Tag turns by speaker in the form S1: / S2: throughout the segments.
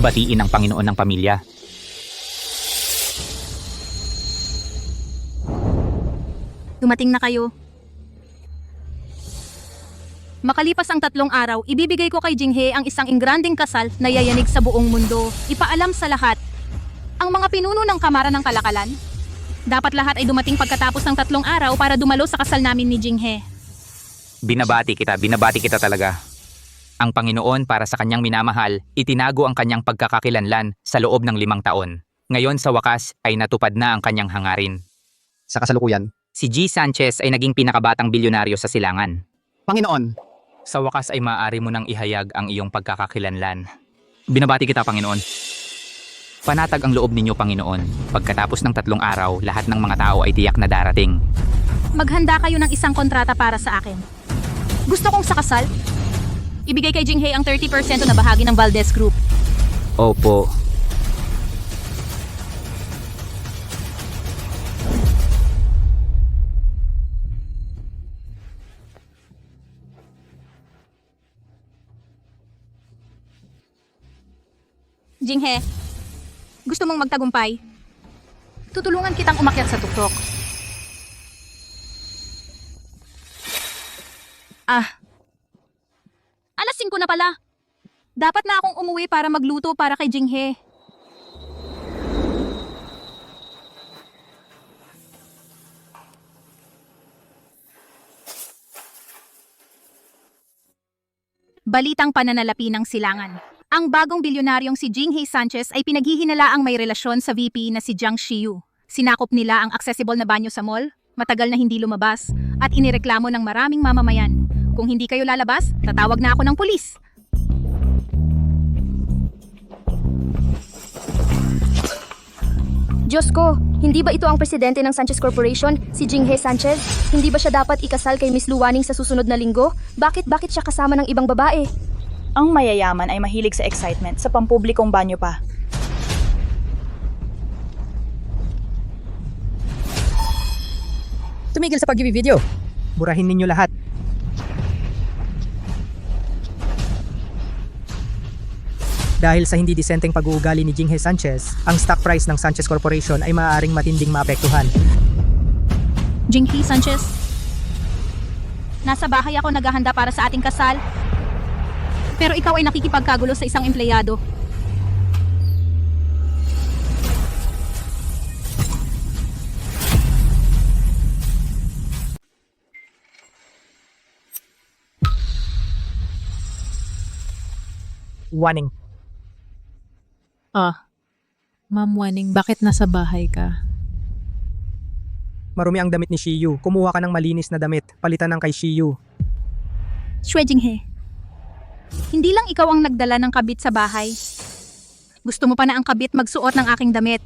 S1: batiin ang Panginoon ng pamilya.
S2: Dumating na kayo. Makalipas ang 3 araw, ibibigay ko kay Jinghe ang isang ingranding kasal na yayanig sa buong mundo. Ipaalam sa lahat. Ang mga pinuno ng Kamara ng Kalakalan. Dapat lahat ay dumating pagkatapos ng 3 araw para dumalo sa kasal namin ni Jinghe.
S1: Binabati kita talaga. Ang Panginoon para sa kanyang minamahal, itinago ang kanyang pagkakakilanlan sa loob ng 5 taon. Ngayon sa wakas ay natupad na ang kanyang hangarin.
S3: Sa kasalukuyan,
S1: Si G. Sanchez ay naging pinakabatang bilyonaryo sa silangan.
S3: Panginoon,
S1: Sa wakas ay maaari mo nang ihayag ang iyong pagkakakilanlan. Binabati kita, Panginoon. Panatag ang loob ninyo, Panginoon. Pagkatapos ng 3 araw, lahat ng mga tao ay tiyak na darating.
S2: Maghanda kayo ng isang kontrata para sa akin. Gusto kong sa kasal, ibigay kay Jinghe ang 30% na bahagi ng Valdez Group.
S1: Opo.
S2: Jinghe, gusto mong magtagumpay? Tutulungan kitang umakyat sa tuktok. Alas 5 na pala. Dapat na akong umuwi para magluto para kay Jinghe. Balitang pananalapi ng silangan. Ang bagong bilyonaryong si Jinghe Sanchez ay pinaghihinalaang may relasyon sa VP na si Jiang Xiu. Sinakop nila ang accessible na banyo sa mall, matagal na hindi lumabas, at inireklamo ng maraming mamamayan. Kung hindi kayo lalabas, tatawag na ako ng pulis.
S4: Diyos ko, hindi ba ito ang presidente ng Sanchez Corporation, si Jinghe Sanchez? Hindi ba siya dapat ikasal kay Miss Luwaning sa susunod na linggo? Bakit siya kasama ng ibang babae?
S5: Ang mayayaman ay mahilig sa excitement sa pampublikong banyo pa.
S6: Tumigil sa pag-video. Burahin ninyo lahat. Dahil sa hindi disenteng pag-uugali ni Jinghe Sanchez, ang stock price ng Sanchez Corporation ay maaaring matinding maapektuhan.
S2: Jinghe Sanchez, nasa bahay ako naghahanda para sa ating kasal. Pero ikaw ay nakikipagkagulo sa isang empleyado.
S6: Warning.
S7: Ma'am Waning, bakit nasa bahay ka?
S6: Marumi ang damit ni Shiyu. Kumuha ka ng malinis na damit. Palitan ng kay Shiyu.
S2: Shwe Jinghe, hindi lang ikaw ang nagdala ng kabit sa bahay. Gusto mo pa na ang kabit magsuot ng aking damit.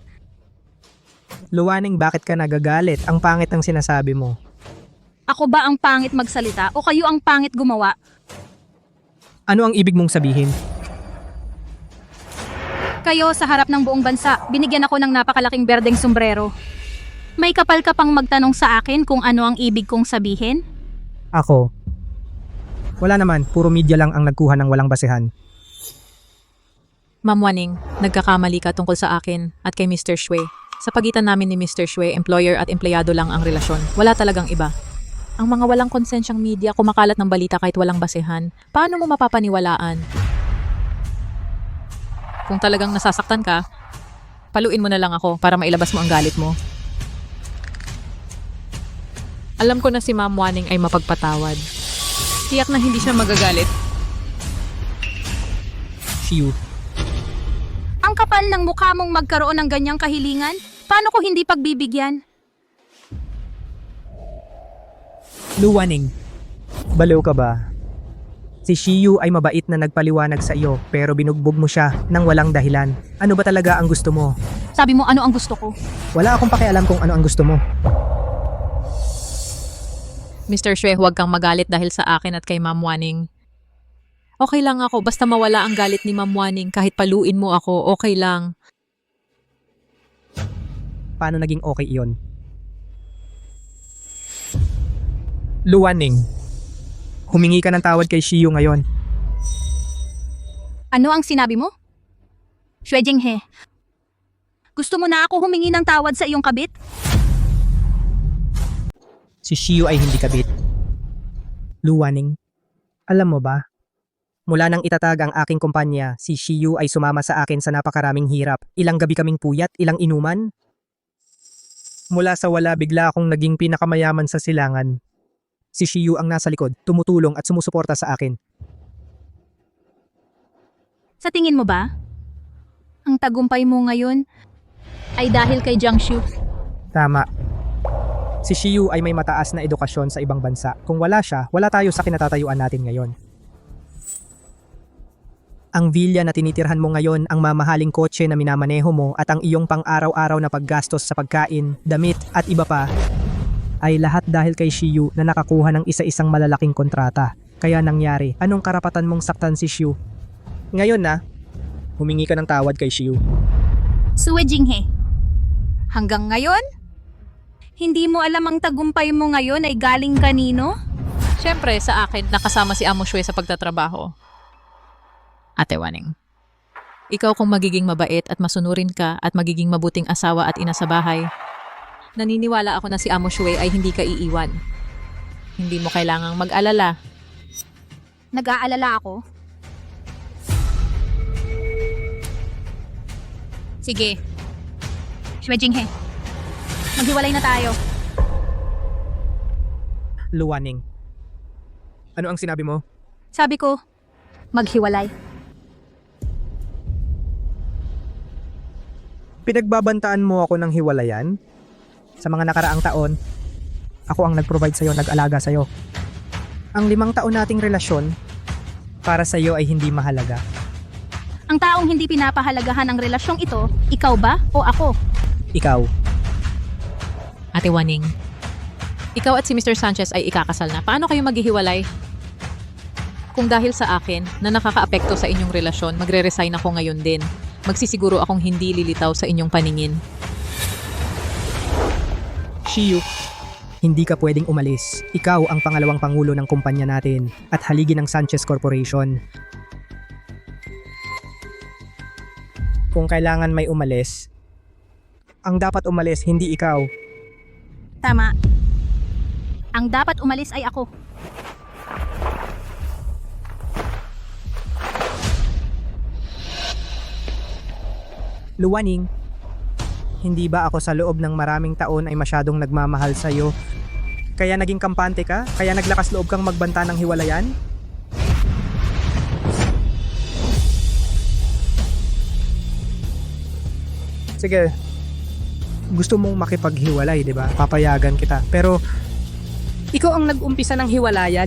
S6: Luwaning, bakit ka nagagalit? Ang pangit ng sinasabi mo.
S2: Ako ba ang pangit magsalita o kayo ang pangit gumawa?
S6: Ano ang ibig mong sabihin?
S2: Kayo sa harap ng buong bansa, binigyan ako ng napakalaking berdeng sombrero. May kapal ka pang magtanong sa akin kung ano ang ibig kong sabihin?
S6: Ako. Wala naman, puro media lang ang nagkuha ng walang basehan.
S7: Ma'am Waning, nagkakamali ka tungkol sa akin at kay Mr. Shwe. Sa pagitan namin ni Mr. Shwe, employer at empleyado lang ang relasyon. Wala talagang iba. Ang mga walang konsensyang media kumakalat ng balita kahit walang basehan. Paano mo mapapaniwalaan? Kung talagang nasasaktan ka, paluin mo na lang ako para mailabas mo ang galit mo. Alam ko na si Ma'am Waning ay mapagpatawad. Tiyak na hindi siya magagalit.
S6: Shiyu.
S2: Ang kapal ng mukha mong magkaroon ng ganyang kahilingan? Paano ko hindi pagbibigyan?
S6: Luwaning. Baliw ka ba? Si Shiyu ay mabait na nagpaliwanag sa iyo pero binugbog mo siya nang walang dahilan. Ano ba talaga ang gusto mo?
S2: Sabi mo ano ang gusto ko?
S6: Wala akong pakialam kung ano ang gusto mo.
S7: Mr. Shwe, huwag kang magalit dahil sa akin at kay Ma'am Waning. Okay lang ako, basta mawala ang galit ni Ma'am Waning kahit paluin mo ako, okay lang.
S6: Paano naging okay iyon? Luwaning. Humingi ka ng tawad kay Shiyu ngayon.
S2: Ano ang sinabi mo? Xue Jinghe, gusto mo na ako humingi ng tawad sa iyong kabit?
S6: Si Shiyu ay hindi kabit. Luwaning, alam mo ba? Mula nang itatag ang aking kumpanya, si Shiyu ay sumama sa akin sa napakaraming hirap. Ilang gabi kaming puyat, ilang inuman. Mula sa wala, bigla akong naging pinakamayaman sa silangan. Si Shiyu ang nasa likod, tumutulong at sumusuporta sa akin.
S2: Sa tingin mo ba, ang tagumpay mo ngayon ay dahil kay Jiang Shu?
S6: Tama. Si Shiyu ay may mataas na edukasyon sa ibang bansa. Kung wala siya, wala tayo sa kinatatayuan natin ngayon. Ang villa na tinitirhan mo ngayon, ang mamahaling kotse na minamaneho mo at ang iyong pang-araw-araw na paggastos sa pagkain, damit at iba pa, ay lahat dahil kay Shiyu na nakakuha ng isa-isang malalaking kontrata. Kaya nangyari, anong karapatan mong saktan si Shiyu? Ngayon na, humingi ka ng tawad kay Shiyu.
S2: Xue Jinghe, hanggang ngayon, hindi mo alam ang tagumpay mo ngayon ay galing kanino?
S7: Siyempre, sa akin, nakasama si Amo Shue sa pagtatrabaho. Ate Waning, ikaw kung magiging mabait at masunurin ka at magiging mabuting asawa at ina sa bahay, naniniwala ako na si Amo Shue ay hindi ka iiwan. Hindi mo kailangang mag-alala.
S2: Nag-aalala ako? Sige. Xue Jinghe, maghiwalay na tayo.
S6: Luwaning. Ano ang sinabi mo?
S2: Sabi ko, maghiwalay.
S6: Pinagbabantaan mo ako ng hiwalayan? Sa mga nakaraang taon, ako ang nag-provide sa'yo, nag-alaga sa'yo. Ang 5 taon nating relasyon, para sa'yo ay hindi mahalaga.
S2: Ang taong hindi pinapahalagahan ang relasyong ito, ikaw ba o ako?
S6: Ikaw,
S7: Ate Waning, ikaw at si Mr. Sanchez ay ikakasal na. Paano kayo maghihiwalay? Kung dahil sa akin na nakakaapekto sa inyong relasyon, magre-resign ako ngayon din. Magsisiguro akong hindi lilitaw sa inyong paningin.
S6: Shiyu, hindi ka pwedeng umalis. Ikaw ang pangalawang pangulo ng kumpanya natin at haligi ng Sanchez Corporation. Kung kailangan may umalis, ang dapat umalis hindi ikaw.
S2: Tama. Ang dapat umalis ay ako.
S6: Luwaning, hindi ba ako sa loob ng maraming taon ay masyadong nagmamahal sa'yo? Kaya naging kampante ka? Kaya naglakas loob kang magbanta ng hiwalayan? Sige, gusto mong makipaghiwalay, di ba? Papayagan kita. Pero, ikaw ang nag-umpisa ng hiwalayan.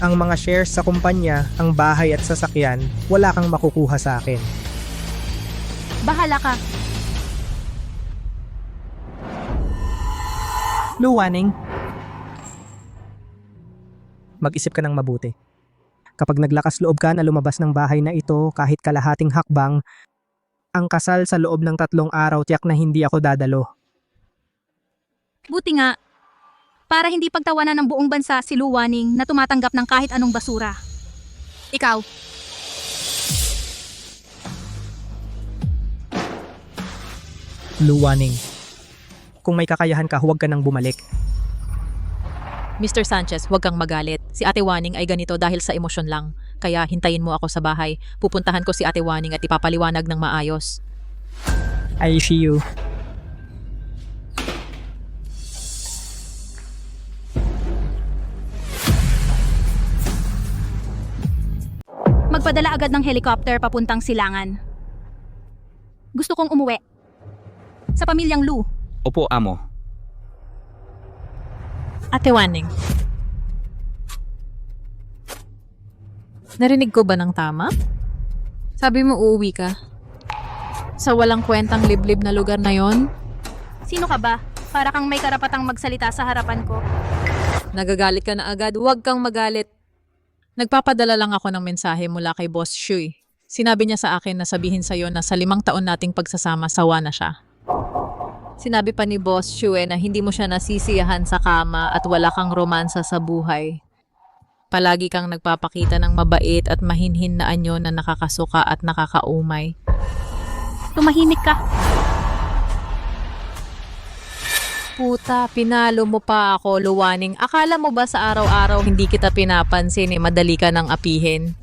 S6: Ang mga shares sa kumpanya, ang bahay at sasakyan, wala kang makukuha sa akin.
S2: Bahala ka.
S6: Luwaning, mag-isip ka ng mabuti. Kapag naglakas loob ka na lumabas ng bahay na ito kahit kalahating hakbang, ang kasal sa loob ng 3 araw tiyak na hindi ako dadalo.
S2: Buti nga, para hindi pagtawanan ng buong bansa si Luwaning na tumatanggap ng kahit anong basura. Ikaw,
S6: Luwaning, kung may kakayahan ka, huwag ka nang bumalik.
S7: Mr. Sanchez, huwag kang magalit. Si Ate Waning ay ganito dahil sa emosyon lang. Kaya hintayin mo ako sa bahay. Pupuntahan ko si Ate Waning at ipapaliwanag ng maayos.
S6: I see you.
S2: magpadala agad ng helicopter papuntang Silangan. Gusto kong umuwi. Sa pamilyang Lu.
S1: Opo, amo.
S7: Ate Waning. Narinig ko ba ng tama? Sabi mo uuwi ka? Sa walang kwentang liblib na lugar na yon?
S2: Sino ka ba? Para kang may karapatang magsalita sa harapan ko.
S7: Nagagalit ka na agad, huwag kang magalit. Nagpapadala lang ako ng mensahe mula kay Boss Shui. Sinabi niya sa akin na sabihin sa'yo na sa 5 taon nating pagsasama, sawa na siya. Sinabi pa ni Boss Shui na hindi mo siya nasisiyahan sa kama at wala kang romansa sa buhay. Palagi kang nagpapakita ng mabait at mahinhin na anyo na nakakasuka at nakakaumay.
S2: Tumahimik ka.
S7: Puta, pinalo mo pa ako, Luwaning. Akala mo ba sa araw-araw hindi kita pinapansin madali ka nang apihin?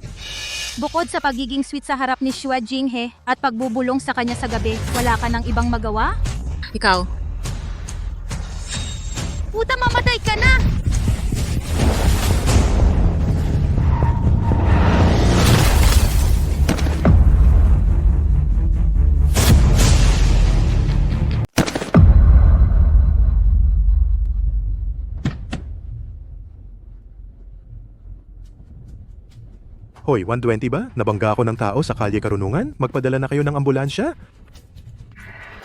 S2: Bukod sa pagiging sweet sa harap ni Shue Jinghe at pagbubulong sa kanya sa gabi, wala ka nang ibang magawa?
S7: Ikaw,
S2: Puta, mamatay ka na!
S8: Hoy, 120 ba? Nabangga ako ng tao sa Kalye Karunungan? Magpadala na kayo ng ambulansya?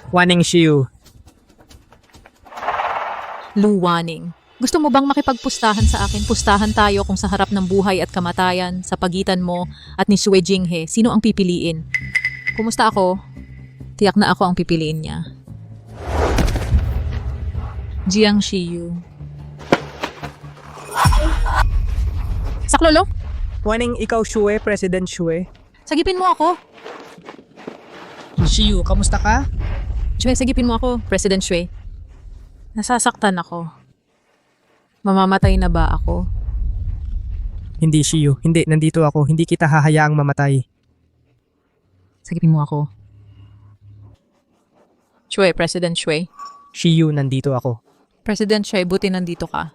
S6: Waning Shiyu.
S7: Luwaning. Gusto mo bang makipagpustahan sa akin? Pustahan tayo kung sa harap ng buhay at kamatayan, sa pagitan mo at ni Shue Jinghe, sino ang pipiliin? Kumusta ako? Tiyak na ako ang pipiliin niya. Jiang Shiyu. Saklolo?
S6: Waning ikaw Shue, President Shue.
S7: Sagipin mo ako.
S6: Shiyu, kamusta ka?
S7: Shue, sagipin mo ako, President Shue. Nasasaktan ako. Mamamatay na ba ako?
S6: Hindi Shiyu, hindi, nandito ako. Hindi kita hahayaang mamatay.
S7: Sagipin mo ako. Shue, President Shue.
S6: Shiyu, nandito ako.
S7: President Shue, buti nandito ka.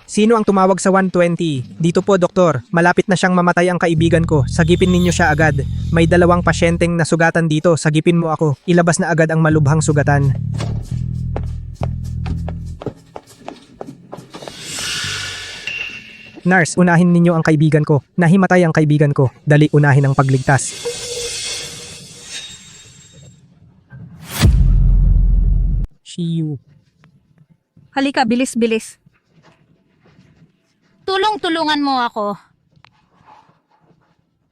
S6: Sino ang tumawag sa 120? Dito po, doktor. Malapit na siyang mamatay ang kaibigan ko. Sagipin ninyo siya agad. May 2 pasyenteng nasugatan dito. Sagipin mo ako. Ilabas na agad ang malubhang sugatan. Nurse, unahin ninyo ang kaibigan ko. Nahimatay ang kaibigan ko. Dali, unahin ang pagligtas. Shiyu.
S2: Halika, bilis-bilis. Tulong-tulungan mo ako.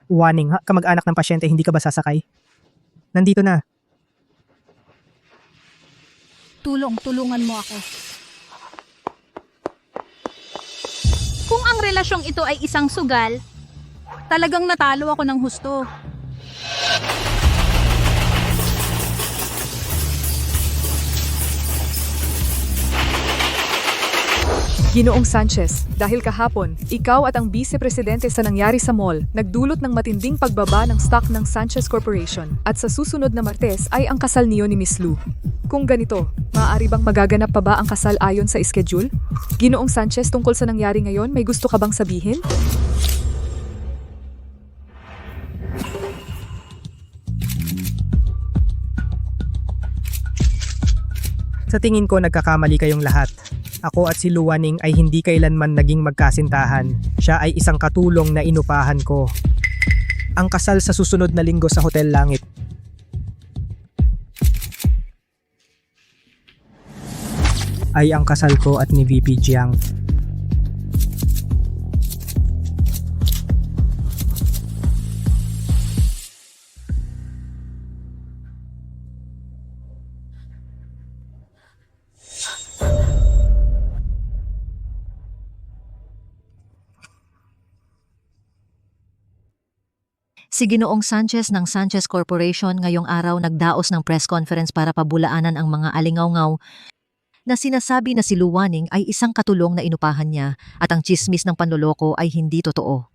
S6: Waning, ha? Kamag-anak ng pasyente, hindi ka ba sasakay? Nandito na.
S2: Tulong-tulungan mo ako. Kung ang relasyong ito ay isang sugal, talagang natalo ako ng husto.
S9: Ginoong Sanchez, dahil kahapon, ikaw at ang vice-presidente sa nangyari sa mall nagdulot ng matinding pagbaba ng stock ng Sanchez Corporation at sa susunod na Martes ay ang kasal niyo ni Miss Lu. Kung ganito, maaari bang magaganap pa ba ang kasal ayon sa schedule? Ginoong Sanchez, tungkol sa nangyari ngayon, may gusto ka bang sabihin?
S6: Sa tingin ko nagkakamali kayong lahat. Ako at si Luwaning ay hindi kailanman naging magkasintahan. Siya ay isang katulong na inupahan ko. Ang kasal sa susunod na linggo sa Hotel Langit. Ay ang kasal ko at ni VP Jiang.
S10: Si Ginoong Sanchez ng Sanchez Corporation ngayong araw nagdaos ng press conference para pabulaanan ang mga alingawngaw na sinasabi na si Luwaning ay isang katulong na inupahan niya at ang tsismis ng panloloko ay hindi totoo.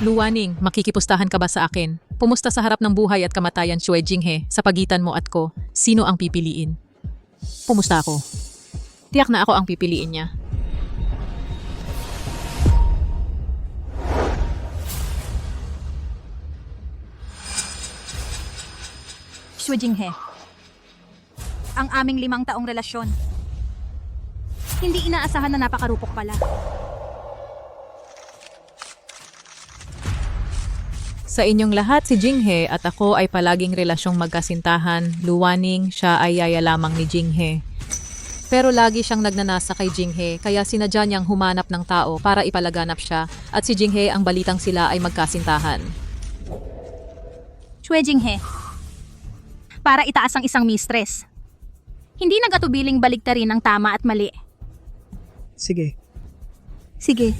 S7: Luwaning, makikipustahan ka ba sa akin? Pumusta sa harap ng buhay at kamatayan, Shue Jinghe, sa pagitan mo at ko, sino ang pipiliin? Pumusta ako? Tiyak na ako ang pipiliin niya.
S2: Shue Jinghe, ang aming 5 taong relasyon. Hindi inaasahan na napakarupok pala.
S7: Sa inyong lahat, si Jinghe at ako ay palaging relasyong magkasintahan. Luwaning, siya ay yaya lamang ni Jinghe. Pero lagi siyang nagnanasa kay Jinghe kaya sinadya niyang humanap ng tao para ipalaganap siya at si Jinghe ang balitang sila ay magkasintahan.
S2: Shue Jinghe. Para itaas ang isang mistress. Hindi nagatubiling baliktarin ang tama at mali.
S6: Sige.
S2: Sige.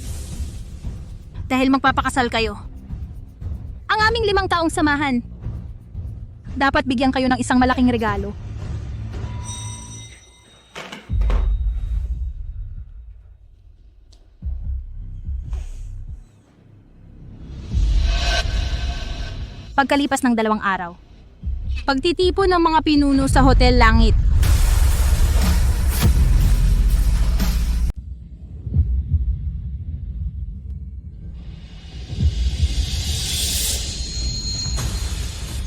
S2: Dahil magpapakasal kayo. Ang aming 5 taong samahan. Dapat bigyan kayo ng isang malaking regalo. Pagkalipas ng 2 araw, pagtitipon ng mga pinuno sa Hotel Langit.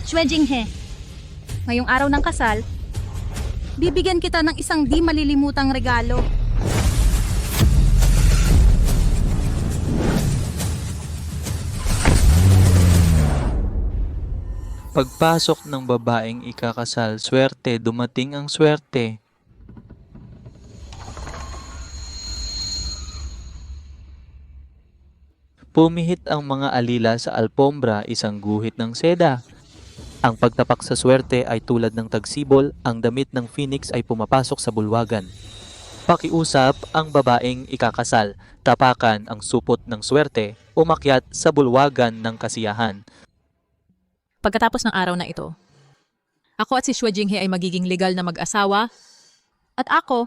S2: Shue Jinghe, ngayong araw ng kasal, bibigyan kita ng isang di malilimutang regalo.
S11: Pagpasok ng babaeng ikakasal, swerte, dumating ang swerte. Pumihit ang mga alila sa alpombra, isang guhit ng seda. Ang pagtapak sa swerte ay tulad ng tagsibol, ang damit ng phoenix ay pumapasok sa bulwagan. Pakiusap ang babaeng ikakasal, tapakan ang supot ng swerte, umakyat sa bulwagan ng kasiyahan.
S7: Pagkatapos ng araw na ito, ako at si Shue Jinghe ay magiging legal na mag-asawa at ako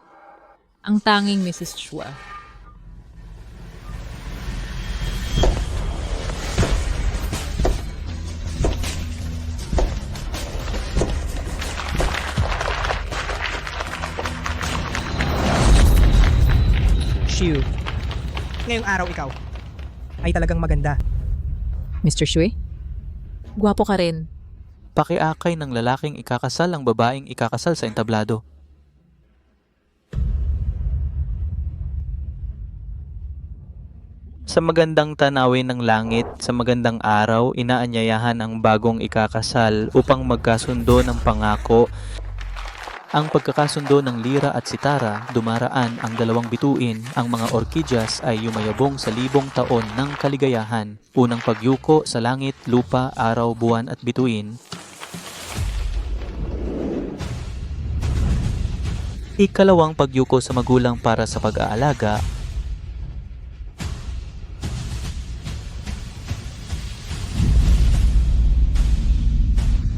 S7: ang tanging Mrs. Shue.
S6: Shiu. Ngayong araw ikaw ay talagang maganda.
S7: Mr. Shue? Gwapo ka rin.
S11: Pakiakay ng lalaking ikakasal ang babaeng ikakasal sa entablado. Sa magandang tanawin ng langit, sa magandang araw, inaanyayahan ang bagong ikakasal upang magkasundo ng pangako. Ang pagkakasundo ng lira at sitara, dumaraan ang 2 bituin, ang mga orkidyas ay yumayabong sa 1,000 taon ng kaligayahan. Unang pagyuko sa langit, lupa, araw, buwan at bituin. Ikalawang pagyuko sa magulang para sa pag-aalaga.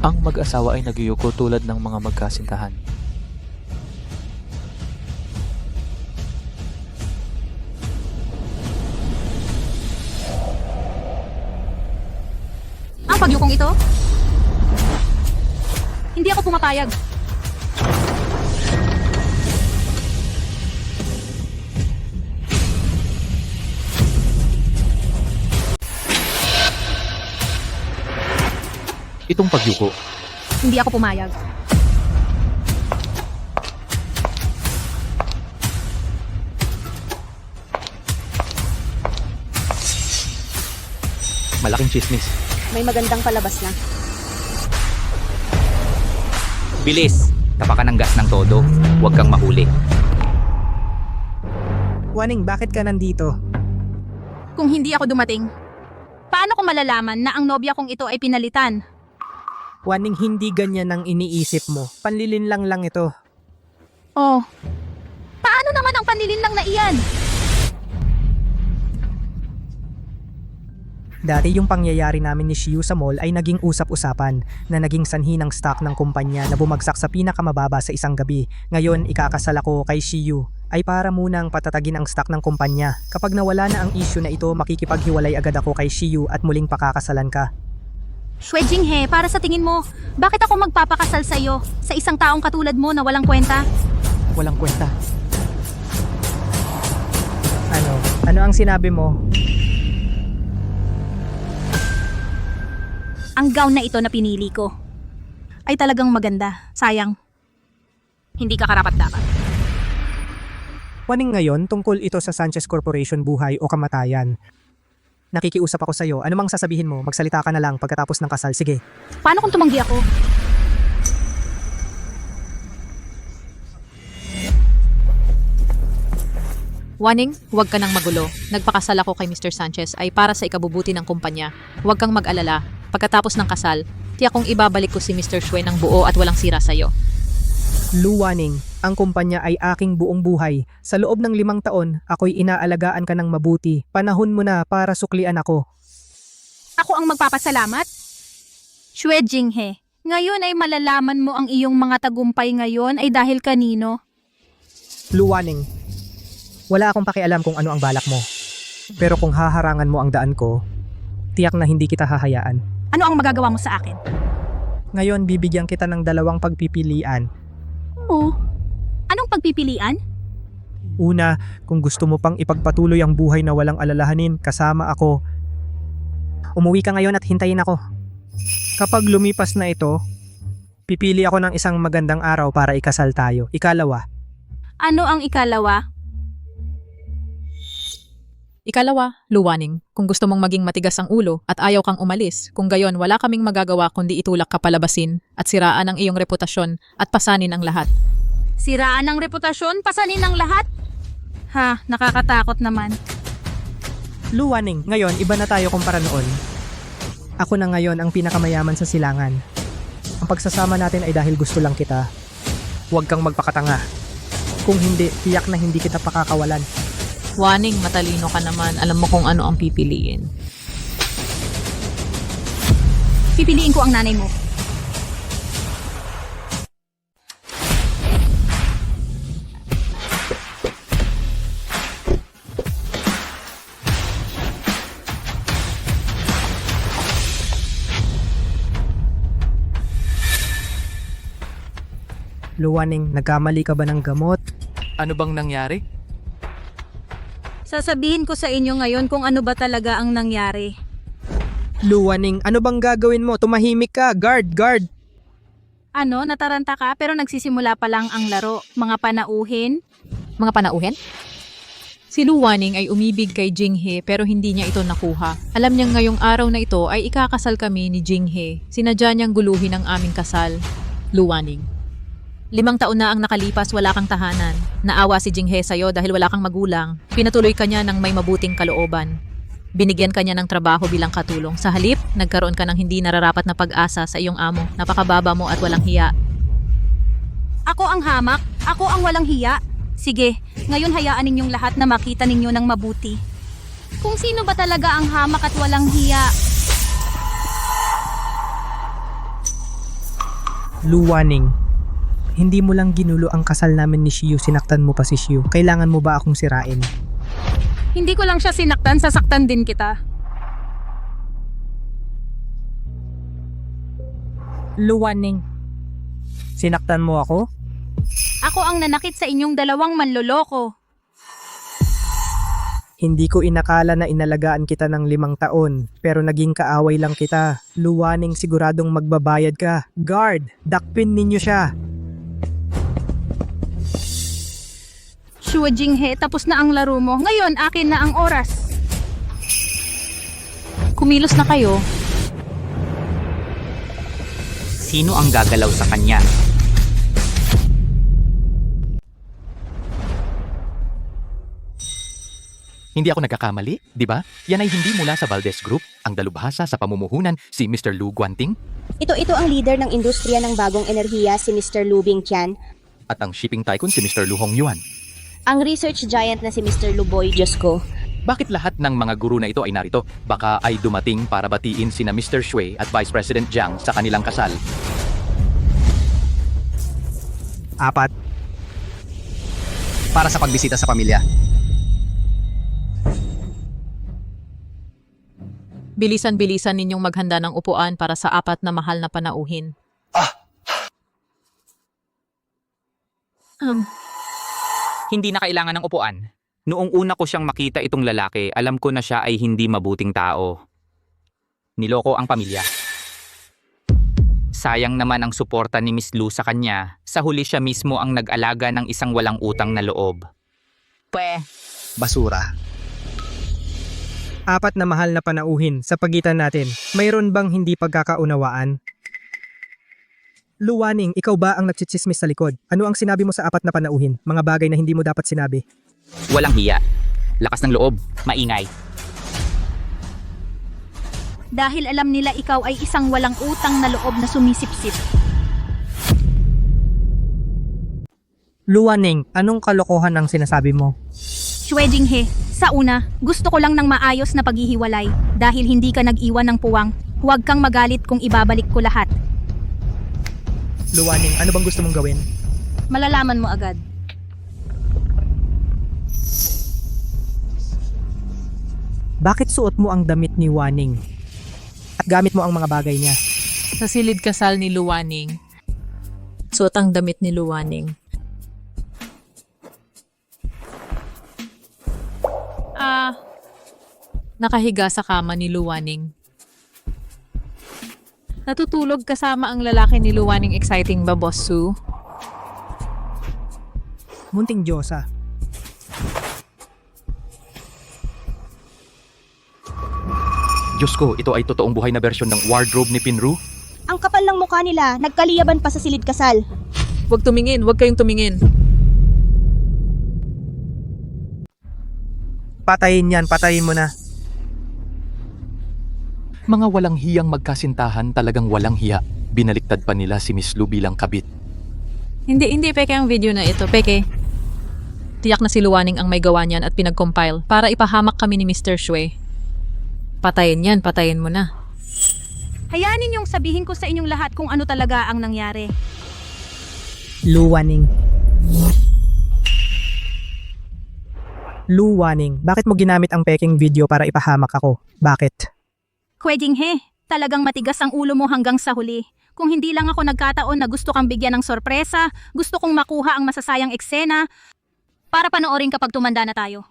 S11: Ang mag-asawa ay nagyuyuko tulad ng mga magkasintahan.
S2: Ang pagyukong ito? Hindi ako pumapayag.
S1: Itong pagyuko.
S2: Hindi ako pumayag.
S1: Malaking chismis.
S4: May magandang palabas na.
S1: Bilis! Tapakan ng gas ng todo. Huwag kang mahuli.
S6: Waning, bakit ka nandito?
S2: Kung hindi ako dumating, paano ko malalaman na ang nobya kong ito ay pinalitan?
S6: Waning, hindi ganyan ang iniisip mo. Panlilinlang lang ito.
S2: Oh, paano naman ang panlilinlang na iyan?
S6: Dati yung pangyayari namin ni Shiu sa mall ay naging usap-usapan na naging sanhi ng stock ng kumpanya na bumagsak sa pinakamababa sa isang gabi. Ngayon, ikakasal ako kay Shiu ay para munang patatagin ang stock ng kumpanya. Kapag nawala na ang issue na ito, makikipaghiwalay agad ako kay Shiu at muling pakakasalan ka.
S2: Shue Jinghe, para sa tingin mo, bakit ako magpapakasal sa iyo sa isang taong katulad mo na walang kwenta?
S6: Walang kwenta. Ano ang sinabi mo?
S2: Ang gown na ito na pinili ko ay talagang maganda. Sayang, hindi ka karapat-dapat.
S6: Waning, ngayon, tungkol ito sa Sanchez Corporation, buhay o kamatayan. Nakikiusap ako sa'yo. Ano mang sasabihin mo, magsalita ka na lang pagkatapos ng kasal. Sige.
S2: Paano kung tumanggi ako?
S7: Waning, huwag ka nang magulo. Nagpakasal ako kay Mr. Sanchez ay para sa ikabubuti ng kumpanya. Huwag kang mag-alala. Pagkatapos ng kasal, tiyak kong ibabalik ko si Mr. Shue ng buo at walang sira sa'yo.
S6: Luwaning, ang kumpanya ay aking buong buhay. Sa loob ng 5 taon, ako'y inaalagaan ka ng mabuti. Panahon mo na para suklian ako.
S2: Ako ang magpapasalamat? Shue Jinghe, ngayon ay malalaman mo ang iyong mga tagumpay ngayon ay dahil kanino?
S6: Luwaning, wala akong pakialam kung ano ang balak mo. Pero kung haharangan mo ang daan ko, tiyak na hindi kita hahayaan.
S2: Ano ang magagawa mo sa akin?
S6: Ngayon, bibigyan kita ng 2 pagpipilian.
S2: Oo. Anong pagpipilian?
S6: Una, kung gusto mo pang ipagpatuloy ang buhay na walang alalahanin, kasama ako. Umuwi ka ngayon at hintayin ako. Kapag lumipas na ito, pipili ako ng isang magandang araw para ikasal tayo. Ikalawa,
S2: Ano ang ikalawa?
S7: Ikalawa, Luwaning, kung gusto mong maging matigas ang ulo at ayaw kang umalis, kung gayon wala kaming magagawa kundi itulak ka palabasin at siraan ang iyong reputasyon at pasanin ang lahat.
S2: Siraan ang reputasyon, pasanin ang lahat? Ha, nakakatakot naman.
S6: Luwaning, ngayon iba na tayo kumpara noon. Ako na ngayon ang pinakamayaman sa silangan. Ang pagsasama natin ay dahil gusto lang kita. Huwag kang magpakatanga. Kung hindi, tiyak na hindi kita pakakawalan.
S7: Waning, matalino ka naman. Alam mo kung ano ang pipiliin.
S2: Pipiliin ko ang nanay mo.
S6: Luwaning, nagkamali ka ba ng gamot?
S12: Ano bang nangyari?
S2: Sasabihin ko sa inyo ngayon kung ano ba talaga ang nangyari.
S6: Luwaning, ano bang gagawin mo? Tumahimik ka! Guard!
S2: Ano, nataranta ka pero nagsisimula pa lang ang laro. Mga panauhin?
S7: Mga panauhin? Si Luwaning ay umibig kay Jinghe pero hindi niya ito nakuha. Alam niya ngayong araw na ito ay ikakasal kami ni Jinghe. Sinadya niyang guluhin ang aming kasal. Luwaning. 5 taon na ang nakalipas, wala kang tahanan. Naawa si Jinghe sa'yo dahil wala kang magulang. Pinatuloy ka niya ng may mabuting kalooban. Binigyan ka niya ng trabaho bilang katulong. Sa halip, nagkaroon ka ng hindi nararapat na pag-asa sa iyong amo. Napakababa mo at walang hiya.
S2: Ako ang hamak? Ako ang walang hiya? Sige, ngayon hayaan ninyong lahat na makita ninyo ng mabuti. Kung sino ba talaga ang hamak at walang hiya?
S6: Luwaning, hindi mo lang ginulo ang kasal namin ni Shiyu, sinaktan mo pa si Shiyu. Kailangan mo ba akong sirain?
S2: Hindi ko lang siya sinaktan, sasaktan din kita.
S6: Luwaning, sinaktan mo ako?
S2: Ako ang nanakit sa inyong 2 manloloko.
S6: Hindi ko inakala na inalagaan kita ng 5 taon, pero naging kaaway lang kita. Luwaning, siguradong magbabayad ka. Guard, dakpin ninyo siya.
S2: Shue Jinghe, tapos na ang laro mo. Ngayon, akin na ang oras.
S7: Kumilos na kayo.
S1: Sino ang gagalaw sa kanya?
S12: Hindi ako nagkakamali, di ba? Yan ay hindi mula sa Valdez Group, ang dalubhasa sa pamumuhunan si Mr. Lu Guanting
S13: Ito ang leader ng industriya ng bagong enerhiya si Mr. Lu Bingtian,
S12: at ang shipping tycoon si Mr. Lu Hongyuan.
S13: ang research giant na si Mr. Luboy Josco.
S12: Bakit lahat ng mga guru na ito ay narito? Baka ay dumating para batiin sina Mr. Shue at Vice President Jiang sa kanilang kasal.
S3: 4. Para sa pagbisita sa pamilya.
S7: Bilisan-bilisan ninyong maghanda ng upuan para sa 4 na mahal na panauhin.
S1: Hindi na kailangan ng upuan. Noong una ko siyang makita itong lalaki, alam ko na siya ay hindi mabuting tao. Niloko ang pamilya. Sayang naman ang suporta ni Miss Lu sa kanya. Sa huli siya mismo ang nag-alaga ng isang walang utang na loob.
S3: Basura.
S6: 4 na mahal na panauhin sa pagitan natin. Mayroon bang hindi pagkakaunawaan? Luwaning, ikaw ba ang nagtsitsismis sa likod? Ano ang sinabi mo sa 4 na panauhin? Mga bagay na hindi mo dapat sinabi.
S1: Walang hiya. Lakas ng loob, maingay.
S2: Dahil alam nila ikaw ay isang walang utang na loob na sumisipsip.
S6: Luwaning, anong kalokohan ang sinasabi mo?
S2: Shwe Jinghe, sa una, gusto ko lang ng maayos na paghihiwalay. Dahil hindi ka nag-iwan ng puwang, huwag kang magalit kung ibabalik ko lahat.
S6: Luwaning, ano bang gusto mong gawin?
S2: Malalaman mo agad.
S6: Bakit suot mo ang damit ni Waning? At gamit mo ang mga bagay niya?
S7: Sa silid kasal ni Luwaning, suot ang damit ni Luwaning. Nakahiga sa kama ni Luwaning. Natutulog kasama ang lalaki ni Luwaning. Exciting ba, Boss Sue?
S6: Munting Diyosa.
S12: Diyos ko, ito ay totoong buhay na bersyon ng wardrobe ni Pinru?
S13: Ang kapal ng mukha nila, nagkaliyaban pa sa silid kasal.
S7: Huwag tumingin, huwag kayong tumingin.
S6: Patayin yan, patayin mo na.
S12: Mga walang hiyang magkasintahan, talagang walang hiya. Binaliktad pa nila si Miss Lu bilang kabit.
S7: Hindi peke ang video na ito, peke. Tiyak na si Luwaning ang may gawa niyan at pinag-compile para ipahamak kami ni Mr. Shwe. Patayin yan, patayin mo na.
S2: Hayaan ninyong sabihin ko sa inyong lahat kung ano talaga ang nangyari.
S6: Luwaning. Luwaning, bakit mo ginamit ang peking video para ipahamak ako? Bakit?
S2: Kwe Jinghe, talagang matigas ang ulo mo hanggang sa huli. Kung hindi lang ako nagkataon na gusto kang bigyan ng sorpresa, gusto kong makuha ang masasayang eksena para panoorin kapag tumanda na tayo.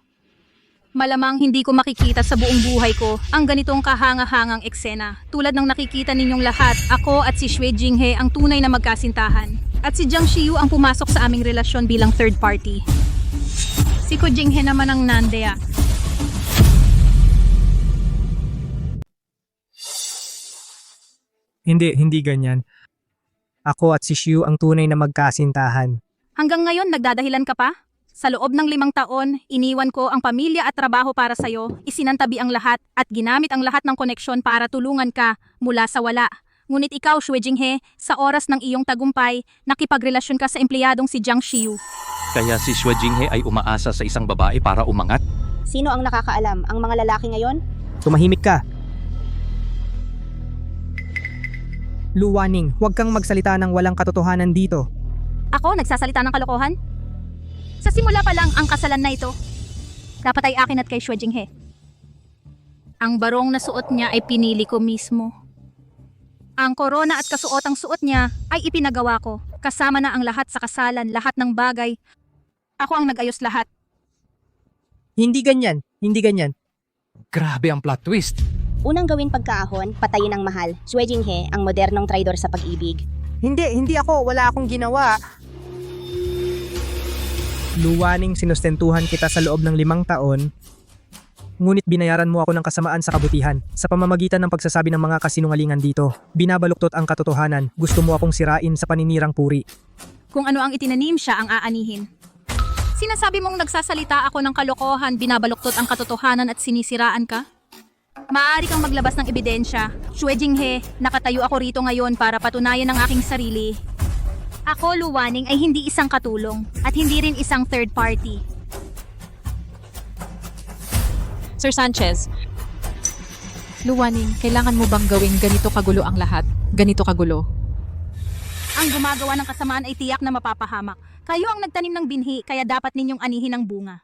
S2: Malamang hindi ko makikita sa buong buhay ko ang ganitong kahanga-hangang eksena. Tulad ng nakikita ninyong lahat, ako at si Shwe Jinghe ang tunay na magkasintahan. At si Jiang Xiu ang pumasok sa aming relasyon bilang third party. Si Ko Jinghe naman ang nandea.
S6: Hindi ganyan. Ako at si Xiu ang tunay na magkasintahan.
S2: Hanggang ngayon, nagdadahilan ka pa? Sa loob ng 5 taon, iniwan ko ang pamilya at trabaho para sa'yo, isinantabi ang lahat at ginamit ang lahat ng koneksyon para tulungan ka mula sa wala. Ngunit ikaw, Shwe Jinghe, sa oras ng iyong tagumpay, nakipagrelasyon ka sa empleyadong si Jiang Xiu.
S12: Kaya si Shwe Jinghe ay umaasa sa isang babae para umangat?
S13: Sino ang nakakaalam? Ang mga lalaki ngayon?
S6: Tumahimik ka. Luwaning, huwag kang magsalita ng walang katotohanan dito.
S2: Ako, nagsasalita ng kalokohan? Sa simula pa lang ang kasalan na ito, dapat ay akin at kay Shwe Jinghe. Ang barong na suot niya ay pinili ko mismo. Ang korona at kasuotang suot niya ay ipinagawa ko. Kasama na ang lahat sa kasalan, lahat ng bagay. Ako ang nag-ayos lahat.
S6: Hindi ganyan.
S12: Grabe ang plot twist.
S13: Unang gawin pagkaahon, patayin ang mahal. Shwe Jinghe, ang modernong traidor sa pag-ibig.
S6: Hindi ako. Wala akong ginawa. Luwaning, sinustentuhan kita sa loob ng 5 taon. Ngunit binayaran mo ako ng kasamaan sa kabutihan. Sa pamamagitan ng pagsasabi ng mga kasinungalingan dito, binabaluktot ang katotohanan. Gusto mo akong sirain sa paninirang puri.
S2: Kung ano ang itinanim siya ang aanihin. Sinasabi mong nagsasalita ako ng kalokohan, binabaluktot ang katotohanan at sinisiraan ka? Maaari kang maglabas ng ebidensya. Shwe Jinghe, nakatayo ako rito ngayon para patunayan ang aking sarili. Ako, Luwaning, ay hindi isang katulong at hindi rin isang third party.
S7: Sir Sanchez, Luwaning, kailangan mo bang gawin ganito kagulo ang lahat? Ganito kagulo?
S2: Ang gumagawa ng kasamaan ay tiyak na mapapahamak. Kayo ang nagtanim ng binhi, kaya dapat ninyong anihin ang bunga.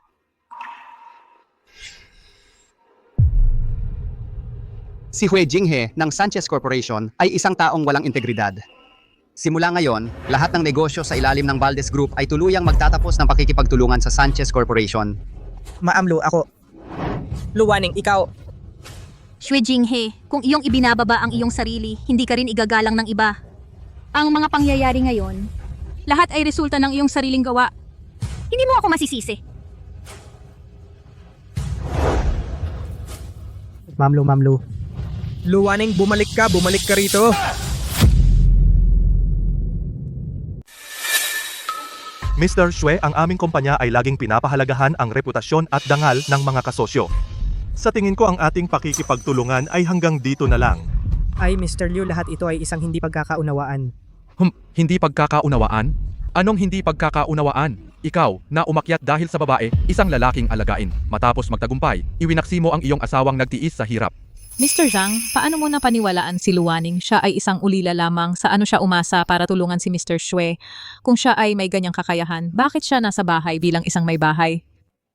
S3: Si Hue Jinghe ng Sanchez Corporation ay isang taong walang integridad. Simula ngayon, lahat ng negosyo sa ilalim ng Valdez Group ay tuluyang magtatapos ng pakikipagtulungan sa Sanchez Corporation.
S6: Maamlo, ako. Luwaning, ikaw.
S2: Shwe Jinghe, kung iyong ibinababa ang iyong sarili, hindi ka rin igagalang ng iba. Ang mga pangyayari ngayon, lahat ay resulta ng iyong sariling gawa. Hindi mo ako masisisi.
S6: Mamlo. Luwaning, bumalik ka rito.
S8: Mr. Shue, ang aming kumpanya ay laging pinapahalagahan ang reputasyon at dangal ng mga kasosyo. Sa tingin ko ang ating pakikipagtulungan ay hanggang dito na lang.
S6: Ay Mr. Liu, lahat ito ay isang hindi pagkakaunawaan.
S12: Hindi pagkakaunawaan? Anong hindi pagkakaunawaan? Ikaw, na umakyat dahil sa babae, isang lalaking alagain. Matapos magtagumpay, iwinaksi mo ang iyong asawang nagtiis sa hirap.
S7: Mr. Zhang, paano mo napaniwalaan si Luwaning siya ay isang ulila lamang sa ano siya umasa para tulungan si Mr. Shue? Kung siya ay may ganyang kakayahan, bakit siya nasa bahay bilang isang may bahay?